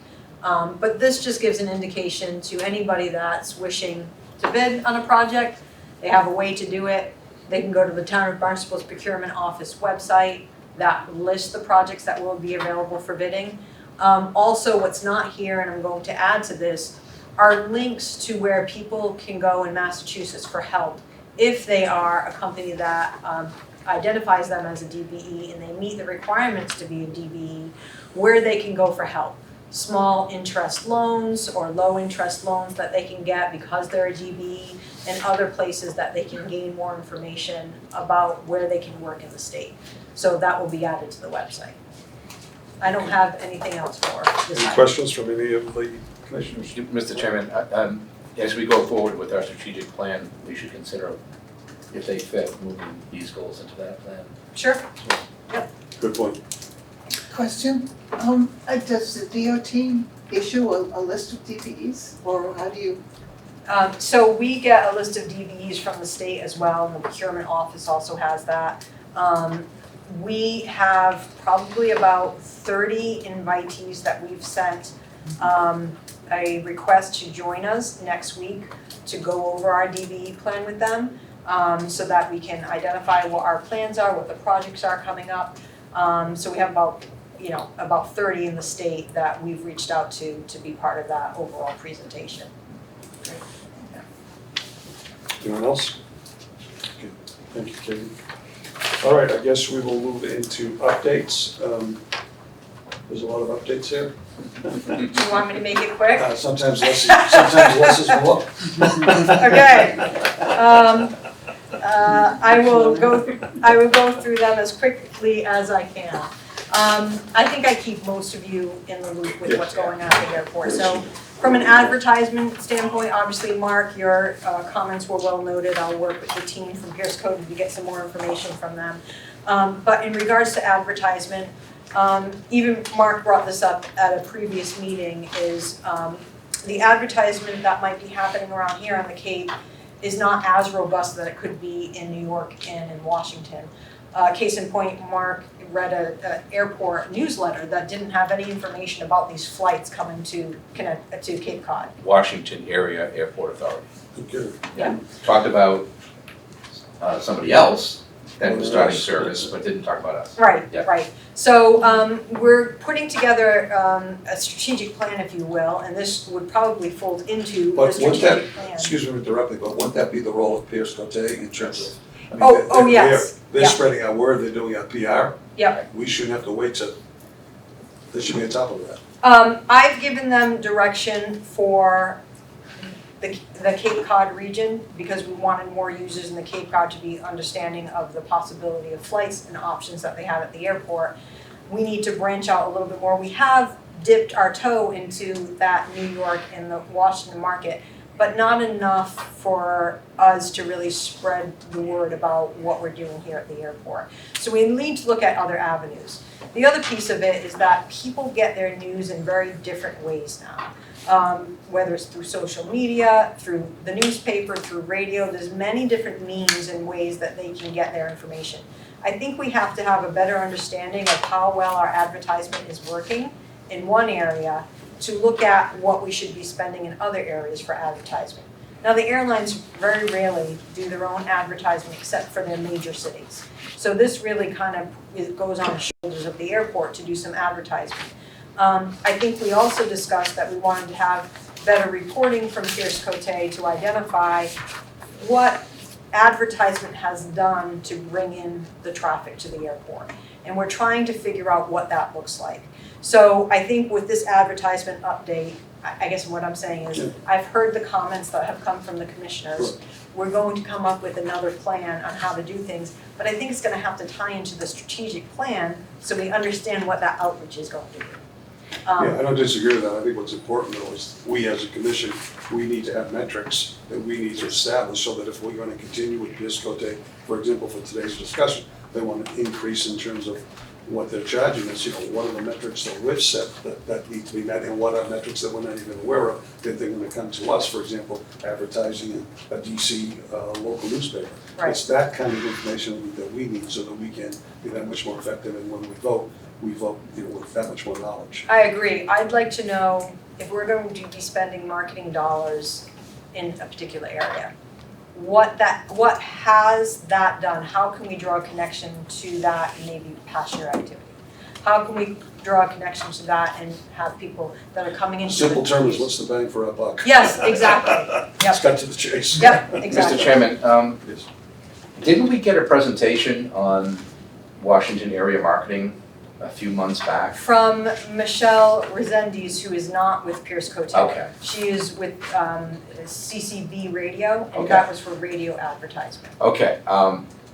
But this just gives an indication to anybody that's wishing to bid on a project. They have a way to do it. They can go to the Town of Barnstable's Procurement Office website that lists the projects that will be available for bidding. Also, what's not here, and I'm going to add to this, are links to where people can go in Massachusetts for help if they are a company that identifies them as a DBE and they meet the requirements to be a DBE, where they can go for help. Small interest loans or low interest loans that they can get because they're a DBE, and other places that they can gain more information about where they can work in the state. So that will be added to the website. I don't have anything else for this Any item. questions from any of the commissioners? Mr. Chairman, as we go forward with our strategic plan, we should consider, if they fit, moving these goals into that plan. Sure. Yep. Good point. Question, does the DOT issue a list of DVEs, or how do you? So we get a list of DVEs from the state as well, and the procurement office also has that. We have probably about 30 invitees that we've sent a request to join us next week to go over our DVE plan with them, so that we can identify what our plans are, what the projects are coming up. So we have about 30 in the state that we've reached out to be part of that overall presentation. Anyone else? Okay, thank you, Katie. All right, I guess we will move into updates. There's a lot of updates here. Do you want me to make it quick? Sometimes less is more. Okay. I will go through them as quickly as I can. I think I keep most of you in the loop with what's going on at the airport. So from an advertisement standpoint, obviously, Mark, your comments were well noted. I'll work with the team from Pierce Cote to get some more information from them. But in regards to advertisement, even Mark brought this up at a previous meeting, is the advertisement that might be happening around here on the Cape is not as robust that it could be in New York and in Washington. Case in point, Mark read an airport newsletter that didn't have any information about these flights coming to Cape Cod. Washington Area Airport Authority. Good. Yeah. Talked about somebody else that was starting service, but didn't talk about us. Right, Yeah. right. So we're putting together a strategic plan, if you will, and this would probably fold into the But wouldn't that, strategic plan. excuse me for interrupting, but wouldn't that be the role of Pierce Cote in terms of? I mean, Oh, yes. They're Yeah. spreading our word, they're doing our PR. Yep. We shouldn't have to wait to, they should be on top of that. I've given them direction for the Cape Cod region, because we wanted more users in the Cape Cod to be understanding of the possibility of flights and options that they have at the airport. We need to branch out a little bit more. We have dipped our toe into that New York and the Washington market, but not enough for us to really spread the word about what we're doing here at the airport. So we need to look at other avenues. The other piece of it is that people get their news in very different ways now. Whether it's through social media, through the newspaper, through radio, there's many different means and ways that they can get their information. I think we have to have a better understanding of how well our advertisement is working in one area to look at what we should be spending in other areas for advertisement. Now, the airlines very rarely do their own advertisement except for their major cities. So this really kind of goes on the shoulders of the airport to do some advertisement. I think we also discussed that we wanted to have better reporting from Pierce Cote to identify what advertisement has done to bring in the traffic to the airport. And we're trying to figure out what that looks like. So I think with this advertisement update, I guess what I'm saying is, I've heard the comments that have come from the commissioners. We're going to come up with another plan on how to do things, but I think it's gonna have to tie into the strategic plan so we understand what that outreach is going to be. Yeah, I don't disagree with that. I think what's important though is we as a commission, we need to have metrics that we need to establish so that if we're gonna continue with Pierce Cote, for example, for today's discussion, they want to increase in terms of what they're charging us, what are the metrics that we've set that need to be met, and what are metrics that we're not even aware of that they're gonna come to us, for example, advertising in a DC local newspaper. Right. It's that kind of information that we need so that we can be that much more effective, and when we vote with that much more knowledge. I agree. I'd like to know if we're going to be spending marketing dollars in a particular area. What has that done? How can we draw a connection to that and maybe past year activity? How can we draw a connection to that and have people that are coming into Simple term is, what's the bang for our buck? Yes, exactly. Let's cut to the chase. Yep, exactly. Mr. Chairman, didn't we get a presentation on Washington area marketing a few months back? From Michelle Resendiz, who is not with Pierce Cote. Okay. She is with CCB Radio, and Okay. that was for radio advertisement. Okay,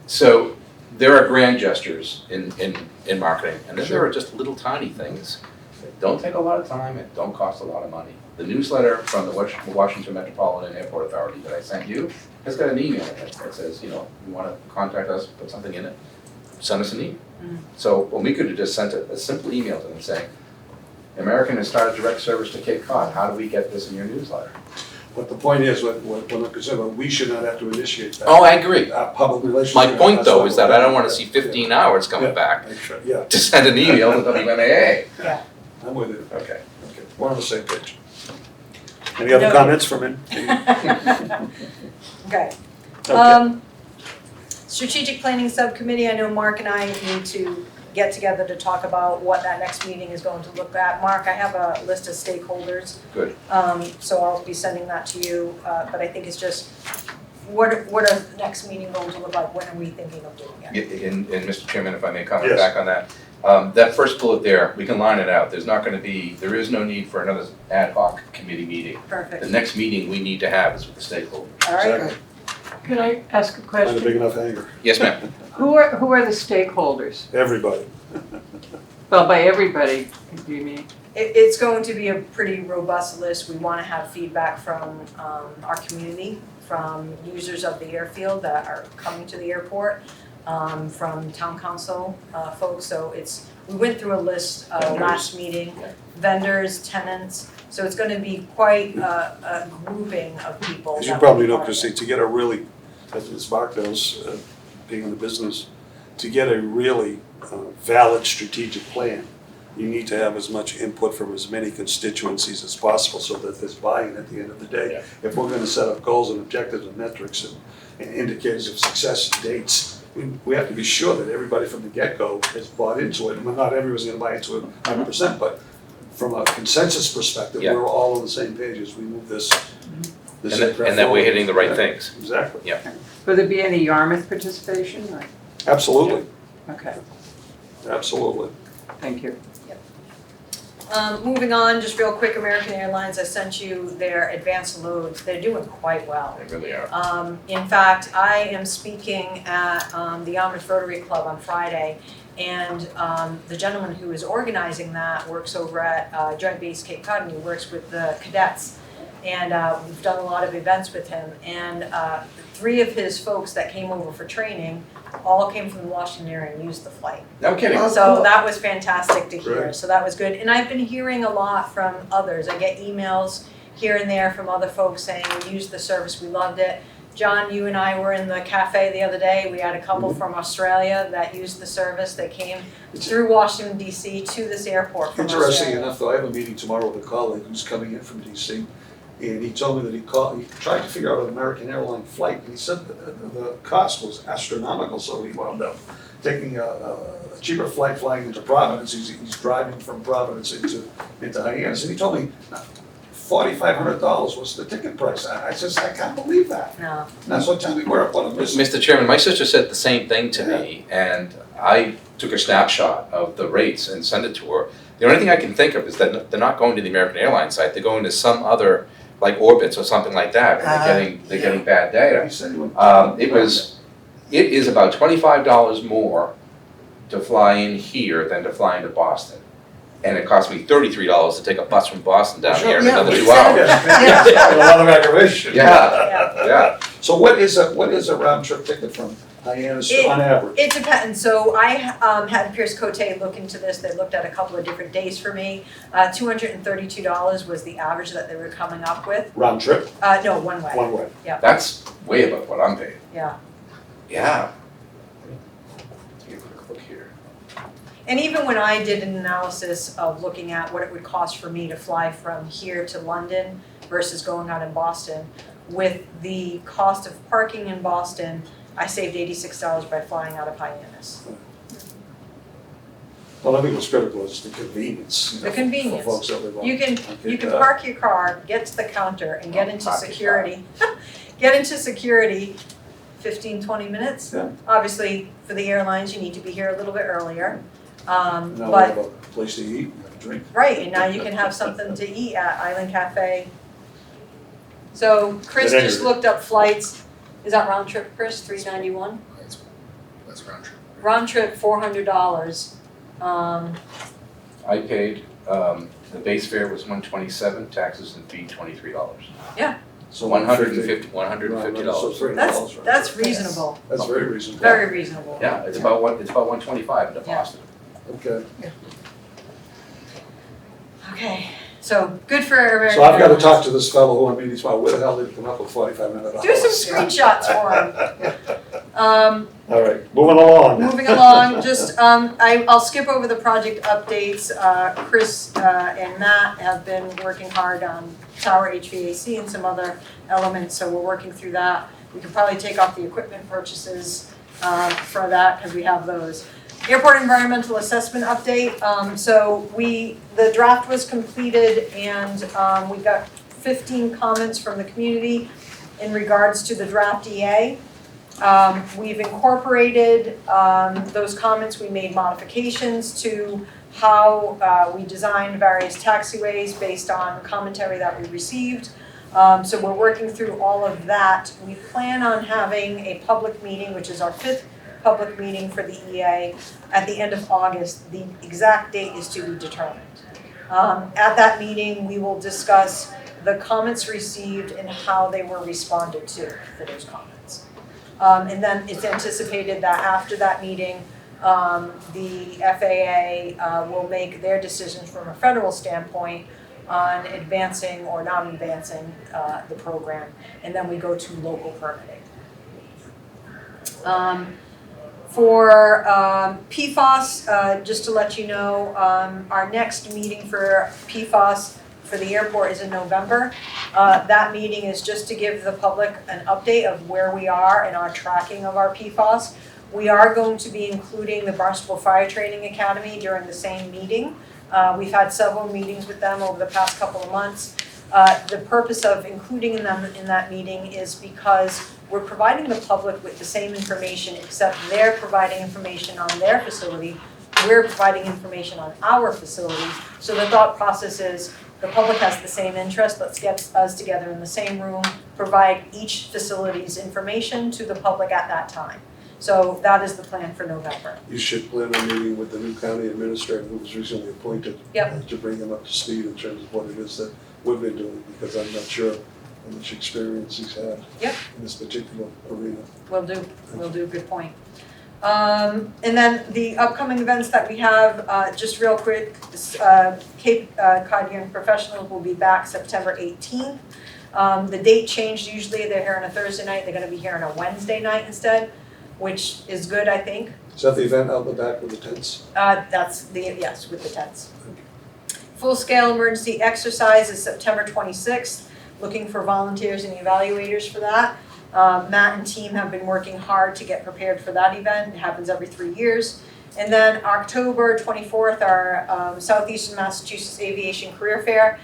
so there are grand gestures in marketing, and then there are just little tiny things that don't take a lot of time and don't cost a lot of money. The newsletter from the Washington Metropolitan Airport Authority that I sent you has got an email in it that says, you want to contact us, put something in it, send us an email. So, well, we could have just sent a simple email to them saying, American has started direct service to Cape Cod, how do we get this in your newsletter? But the point is, what I'm concerned about, we should not have to initiate that. Oh, I agree. Public relations. My point though is that I don't wanna Yeah. see 15 hours coming Yeah. back Yeah, to send an email to WMAA. I'm with you. Okay. Okay, we're on the same page. Any other Noted. comments from it? Okay. Okay. Strategic Planning Subcommittee, I know Mark and I need to get together to talk about what that next meeting is going to look at. Mark, I have a list of stakeholders. Good. So I'll be sending that to you, but I think it's just, what are the next meeting going to look like? When are we thinking of doing it? And Mr. Chairman, if I may comment Yes. back on that. That first bullet there, we can line it out. There is no need for another ad hoc committee meeting. The Perfect. next meeting we need to have is with the stakeholders. All right. Exactly. Can I ask a Find a question? big enough anger. Yes, ma'am. Who are the stakeholders? Everybody. Well, by everybody, do you mean? It's going to be a pretty robust list. We want to have feedback from our community, from users of the airfield that are coming to the airport, from town council folks. So we went through a list last meeting, vendors, tenants. So it's going to be quite a grouping of people. As you that probably will be know, part of Christine, to get a really, as Mark knows, being in the business, to get a really valid strategic plan, you need to have as much input from as many constituencies as possible so that there's buy-in at the end of the day. Yeah. If we're gonna set up goals and objectives and metrics and indicators of success and dates, we have to be sure that everybody from the get-go has bought into it. And not everyone's gonna buy into it 100%, but from a consensus perspective, Yeah. we're all on the same page as we move this aircraft And that we're forward. hitting the right Yeah, things. Exactly, Will there be any Yarmouth participation? Or- absolutely, Okay, absolutely. thank you. Moving on, just real quick, American Airlines, I sent you their advanced loads. They're doing quite well. They really are. In fact, I am speaking at the Yarmouth Rotary Club on Friday, and the gentleman who is organizing that works over at Joint Base Cape Cod, and he works with the cadets. And we've done a lot of events with him, and 3 of his folks that came over for training all came from the Washington area and used the flight. No kidding. Oh, So cool. that was fantastic to hear, Great. so that was good. And I've been hearing a lot from others. I get emails here and there from other folks saying, we used the service, we loved it. John, you and I were in the cafe the other day. We had a couple from Australia that used the service. They came through Washington DC to this airport from Australia. Interesting enough, though, I have a meeting tomorrow with a colleague who's coming in from DC, and he told me that he tried to figure out an American airline flight, and he said that the cost was astronomical, so he wound up taking a cheaper flight flying into Providence. He's driving from Providence into Hyannis, and he told me $4,500 was the ticket price. I said, I can't believe that. No. And that's what time we were up on a mission. Mr. Chairman, my sister said the same thing to me, and I took a snapshot of the rates and sent it to her. The only thing I can think of is that they're not going to the American Airlines site, they're going to some other, like Orbitz or something like that, and they're getting bad data. He said he went- It is about $25 more to fly in here than to fly into Boston. And it cost me $33 to take a bus from Boston down here in Yeah, another we 2 said hours. Yeah, a lot of aggravation. Yeah. So what is a round trip ticket from Hyannis on average? It depends. So I had Pierce Cote look into this. They looked at a couple of different days for me. $232 was the average that they were coming up with. Round trip, No, one way. one way. That's way above what I'm paying. Yeah. Yeah. Take a quick look here. And even when I did an analysis of looking at what it would cost for me to fly from here to London versus going out in Boston, with the cost of parking in Boston, I saved $86 by flying out of Hyannis. Well, I think what's critical is the convenience. you know, The convenience. For folks that live on. You can Cape can Cod. park your car, get to the counter, and get into Park your security. Get into security 15, 20 minutes. Yeah. Obviously, for the airlines, you need to be here a little bit earlier. Now we But have a place to eat, have a drink. right, and now you can have something to eat at Island Cafe. So Chris At any just rate. looked up flights. Is that round trip, Chris? $391. That's round trip. Round trip $400. I paid, the base fare was $127, taxes and fee $23. So $150. So $300, right? That's reasonable, That's very reasonable. very reasonable. Yeah, it's about 125 in Boston. Okay, Okay, so good for American so I've gotta Airlines. talk to this fellow who I'm meeting tomorrow, where the hell did he come up with $4,500? Do some screenshots for him. All right, moving along. Moving along, just, I'll skip over the project updates. Chris and Matt have been working hard on tower HVAC and some other elements, so we're working through that. We could probably take off the equipment purchases for that, because we have those. Airport environmental assessment update, the draft was completed and we got 15 comments from the community in regards to the draft EA. We've incorporated those comments, we made modifications to how we designed various taxiways based on commentary that we received. So we're working through all of that. We plan on having a public meeting, which is our 5th public meeting for the EA at the end of August. The exact date is to be determined. At that meeting, we will discuss the comments received and how they were responded to for those comments. And then it's anticipated that after that meeting, the FAA will make their decisions from a federal standpoint on advancing or not advancing the program, and then we go to local permitting. For PFAS, just to let you know, our next meeting for PFAS for the airport is in November. That meeting is just to give the public an update of where we are in our tracking of our PFAS. We are going to be including the Barnstable Fire Training Academy during the same meeting. We've had several meetings with them over the past couple of months. The purpose of including them in that meeting is because we're providing the public with the same information, except they're providing information on their facility, we're providing information on our facility. So the thought process is the public has the same interest, let's get us together in the same room, provide each facility's information to the public at that time. So that is the plan for November. You should plan a meeting with the new county administrator who was recently appointed. Yep. To bring him up to speed in terms of what it is that we've been doing, because I'm not sure how much experience he's had. Yep. In this particular arena. Will do, good point. And then the upcoming events that we have, just real quick, Cape Cod Young Professionals will be back September 18th. The date changed, usually they're here on a Thursday night, they're gonna be here on a Wednesday night instead, which is good, I think. Is that the event out in the back with the tents? Yes, with the tents. Full-scale emergency exercise is September 26th. Looking for volunteers and evaluators for that. Matt and team have been working hard to get prepared for that event. It happens every 3 years. And then October 24th, our Southeastern Massachusetts Aviation Career Fair.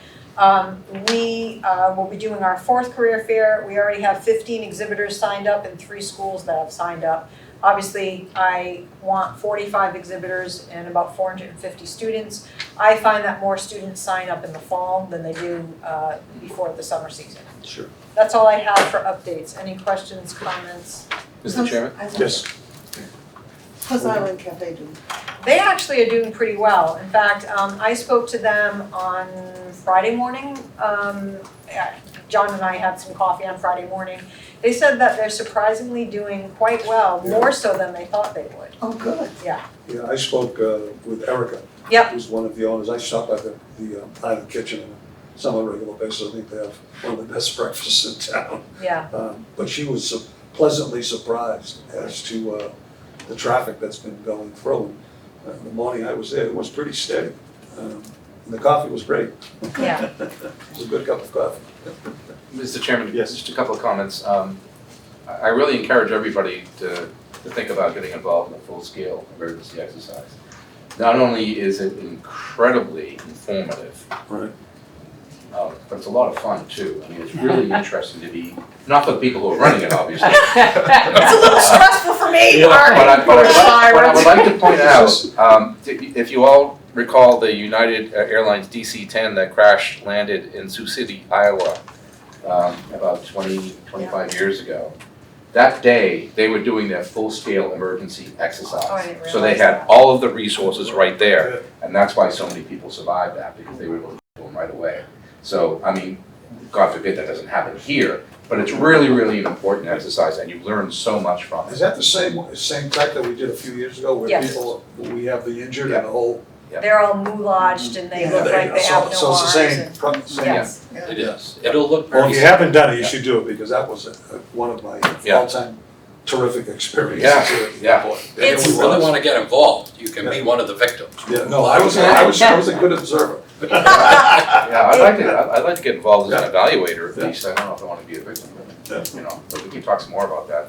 We will be doing our 4th career fair. We already have 15 exhibitors signed up and 3 schools that have signed up. Obviously, I want 45 exhibitors and about 450 students. I find that more students sign up in the fall than they do before the summer season. Sure. That's all I have for updates. Any questions, comments? Mr. Chairman? Yes. How's Island Cafe doing? They actually are doing pretty well. In fact, I spoke to them on Friday morning. John and I had some coffee on Friday morning. They said that they're surprisingly doing quite well, more so than they thought they would. Oh, good. Yeah. Yeah, I spoke with Erica. Yep. Who's one of the owners. I shop at the Island Kitchen on a somewhat regular basis. I think they have one of the best breakfasts in town. Yeah. But she was pleasantly surprised as to the traffic that's been going through. And the morning I was there, it was pretty steady. And the coffee was great. Yeah. It was a good cup of coffee. Mr. Chairman, Yes. just a couple of comments. I really encourage everybody to think about getting involved in a full-scale emergency exercise. Not only is it incredibly informative, Right. but it's a lot of fun too. I mean, it's really interesting to be, not for the people who are running it, obviously. It's a little stressful for me, Yeah, Mark. But I would like to point out, if you all recall the United Airlines DC-10 that crash landed in Sioux City, Iowa, about 25 years ago. That day, they were doing their full-scale emergency exercise. Oh, I didn't So they realize had that. all of the resources right there, and that's why so many people survived that, because they were able to do them right away. So, I mean, God forbid that doesn't happen here, but it's really, really an important exercise and you learn so much from Is it. that the same type that we did a few years ago where Yes. people, we have the injured and the whole? They're all moulaged and they Yeah. look like they have no arms. So it's the same, and- same. Yes. It is. It'll look very. Well, if you haven't done it, you should do it, because that was one of my Yeah. all-time terrific experiences Yeah, here at the yeah. airport. It's- If you really wanna get involved, you can be one of the victims. Yeah, no, I was a good observer. Yeah, I'd like to get involved as an evaluator at Yeah. least, I don't know if I wanna be a victim, Yeah. but, you know, but we can talk some more about that.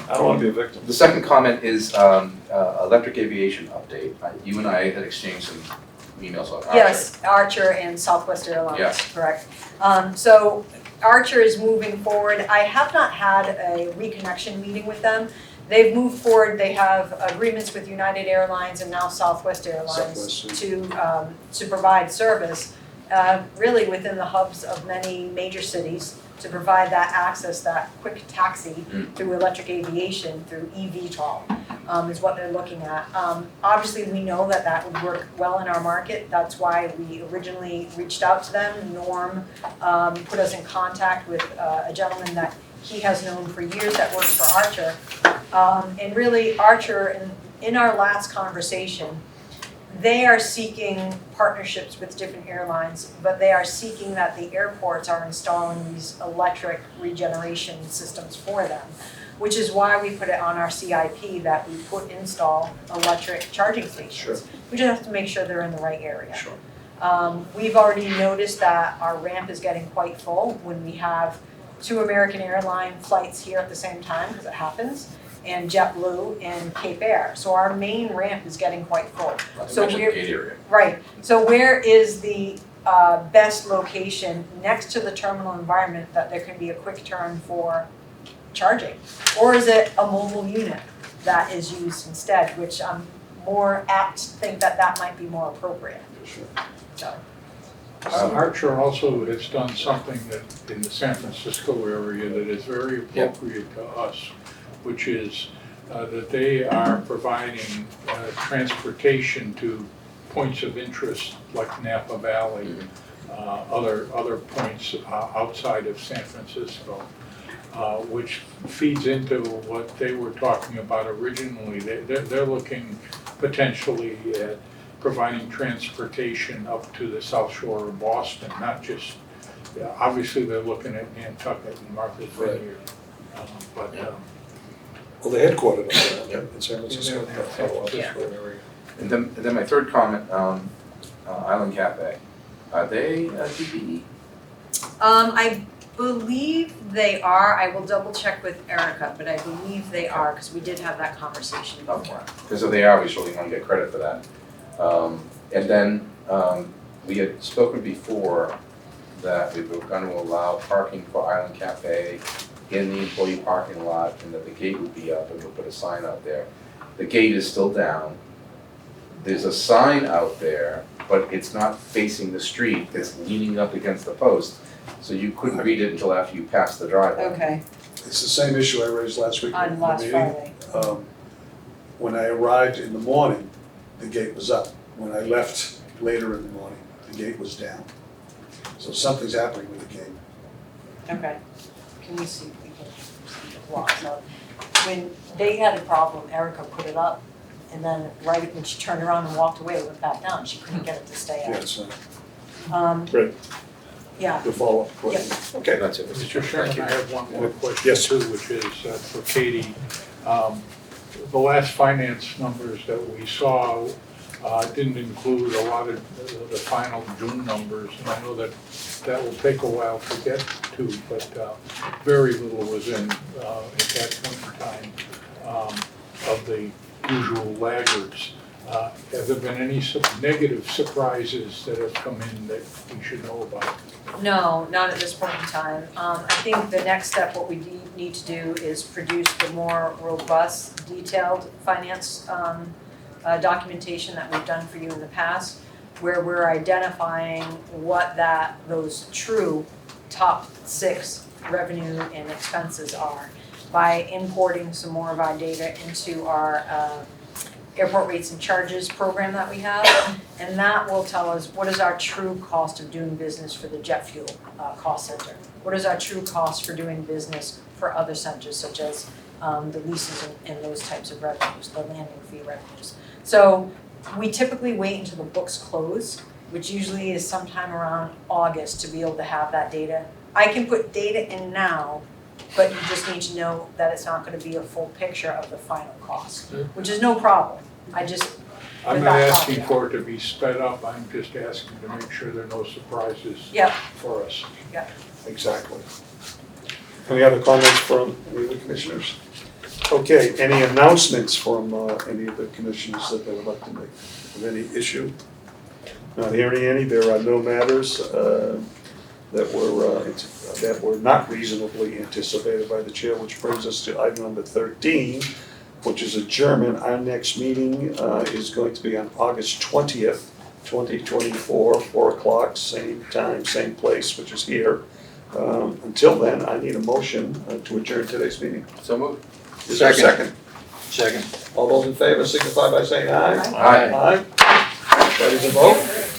I don't wanna be a victim. The second comment is electric aviation update. You and I had exchanged some emails on Archer. Yes, Archer and Southwest Airlines, Yeah. correct. So Archer is moving forward. I have not had a reconnection meeting with them. They've moved forward, they have agreements with United Airlines and now Southwest Airlines to provide service, really within the hubs of many major cities, to provide that access, that quick taxi through electric aviation, through eVTOL, is what they're looking at. Obviously, we know that that would work well in our market. That's why we originally reached out to them. Norm put us in contact with a gentleman that he has known for years that works for Archer. And really, Archer, in our last conversation, they are seeking partnerships with different airlines, but they are seeking that the airports are installing these electric regeneration systems for them, which is why we put it on our CIP that we install electric charging stations. Sure. We just have to make sure they're in the right area. Sure. We've already noticed that our ramp is getting quite full when we have 2 American airline flights here at the same time, because it happens, and JetBlue and Cape Air. So our main ramp is getting quite full. Not to So mention the we're- gate area. Right, so where is the best location next to the terminal environment that there can be a quick turn for charging? Or is it a mobile unit that is used instead, which I'm more apt to think that that might be more appropriate, so. Archer also has done something that in the San Francisco area that is very appropriate to us, which is that they are providing transportation to points of interest like Napa Valley, other points outside of San Francisco, which feeds into what they were talking about originally. They're looking potentially at providing transportation up to the South Shore of Boston, not just, obviously they're looking at Nantucket and Martha's Vineyard, but Well, they're headquartered up there in San Francisco. And then my third comment, Island Cafe, are they DPE? I believe they are, I will double check with Erica, but I believe they are, because we did have that conversation before. Because if they are, we surely want to get credit for that. And then we had spoken before that we were going to allow parking for Island Cafe in the employee parking lot and that the gate would be up and we'll put a sign out there. The gate is still down. There's a sign out there, but it's not facing the street, it's leaning up against the post. So you couldn't read it until after you passed the driveway. Okay, It's the same issue I raised last week in on the last meeting. Friday. When I arrived in the morning, the gate was up. When I left later in the morning, the gate was down. So something's happening with the gate. Okay, can we see if we can see the blocks up? When they had a problem, Erica put it up, and then right when she turned around and walked away, it went back down, she couldn't get it to stay up. Yes, Great. Yeah, the follow-up question. Okay. That's it. Mr. Chairman, I have one more question Yes. too, which is for Katie. The last finance numbers that we saw didn't include a lot of the final June numbers, and I know that will take a while to get to, but very little was in at that point in time of the usual laggards. Have there been any negative surprises that have come in that we should know about? no, not at this point in time. I think the next step, what we need to do is produce the more robust, detailed finance documentation that we've done for you in the past, where we're identifying what those true top 6 revenue and expenses are by importing some more of our data into our airport rates and charges program that we have. And that will tell us what is our true cost of doing business for the jet fuel cost center? What is our true cost for doing business for other centers such as the leases and those types of revenues, the landing fee revenues. So we typically wait until the books close, which usually is sometime around August, to be able to have that data. I can put data in now, but you just need to know that it's not gonna be a full picture of the final cost, which is no problem. I'm With not that asking copy. for it to be sped up, I'm just asking to make sure there are no surprises Yep. for us. Exactly. Any other comments from any of the commissioners? Okay, any announcements from any of the commissioners that they would like to make? Of any issue? Not hearing any, there are no matters that were not reasonably anticipated by the chair, which brings us to item number 13, which is adjournment. Our next meeting is going to be on August 20th, 2024, 4 o'clock, same time, same place, which is here. Until then, I need a motion to adjourn today's meeting. So moved. Is there a second? Second. All those in favor signify by saying aye. Aye. Aye. Ready to vote?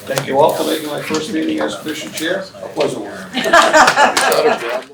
Thank you all for making my first meeting as commission chair a pleasant one. It's not a problem.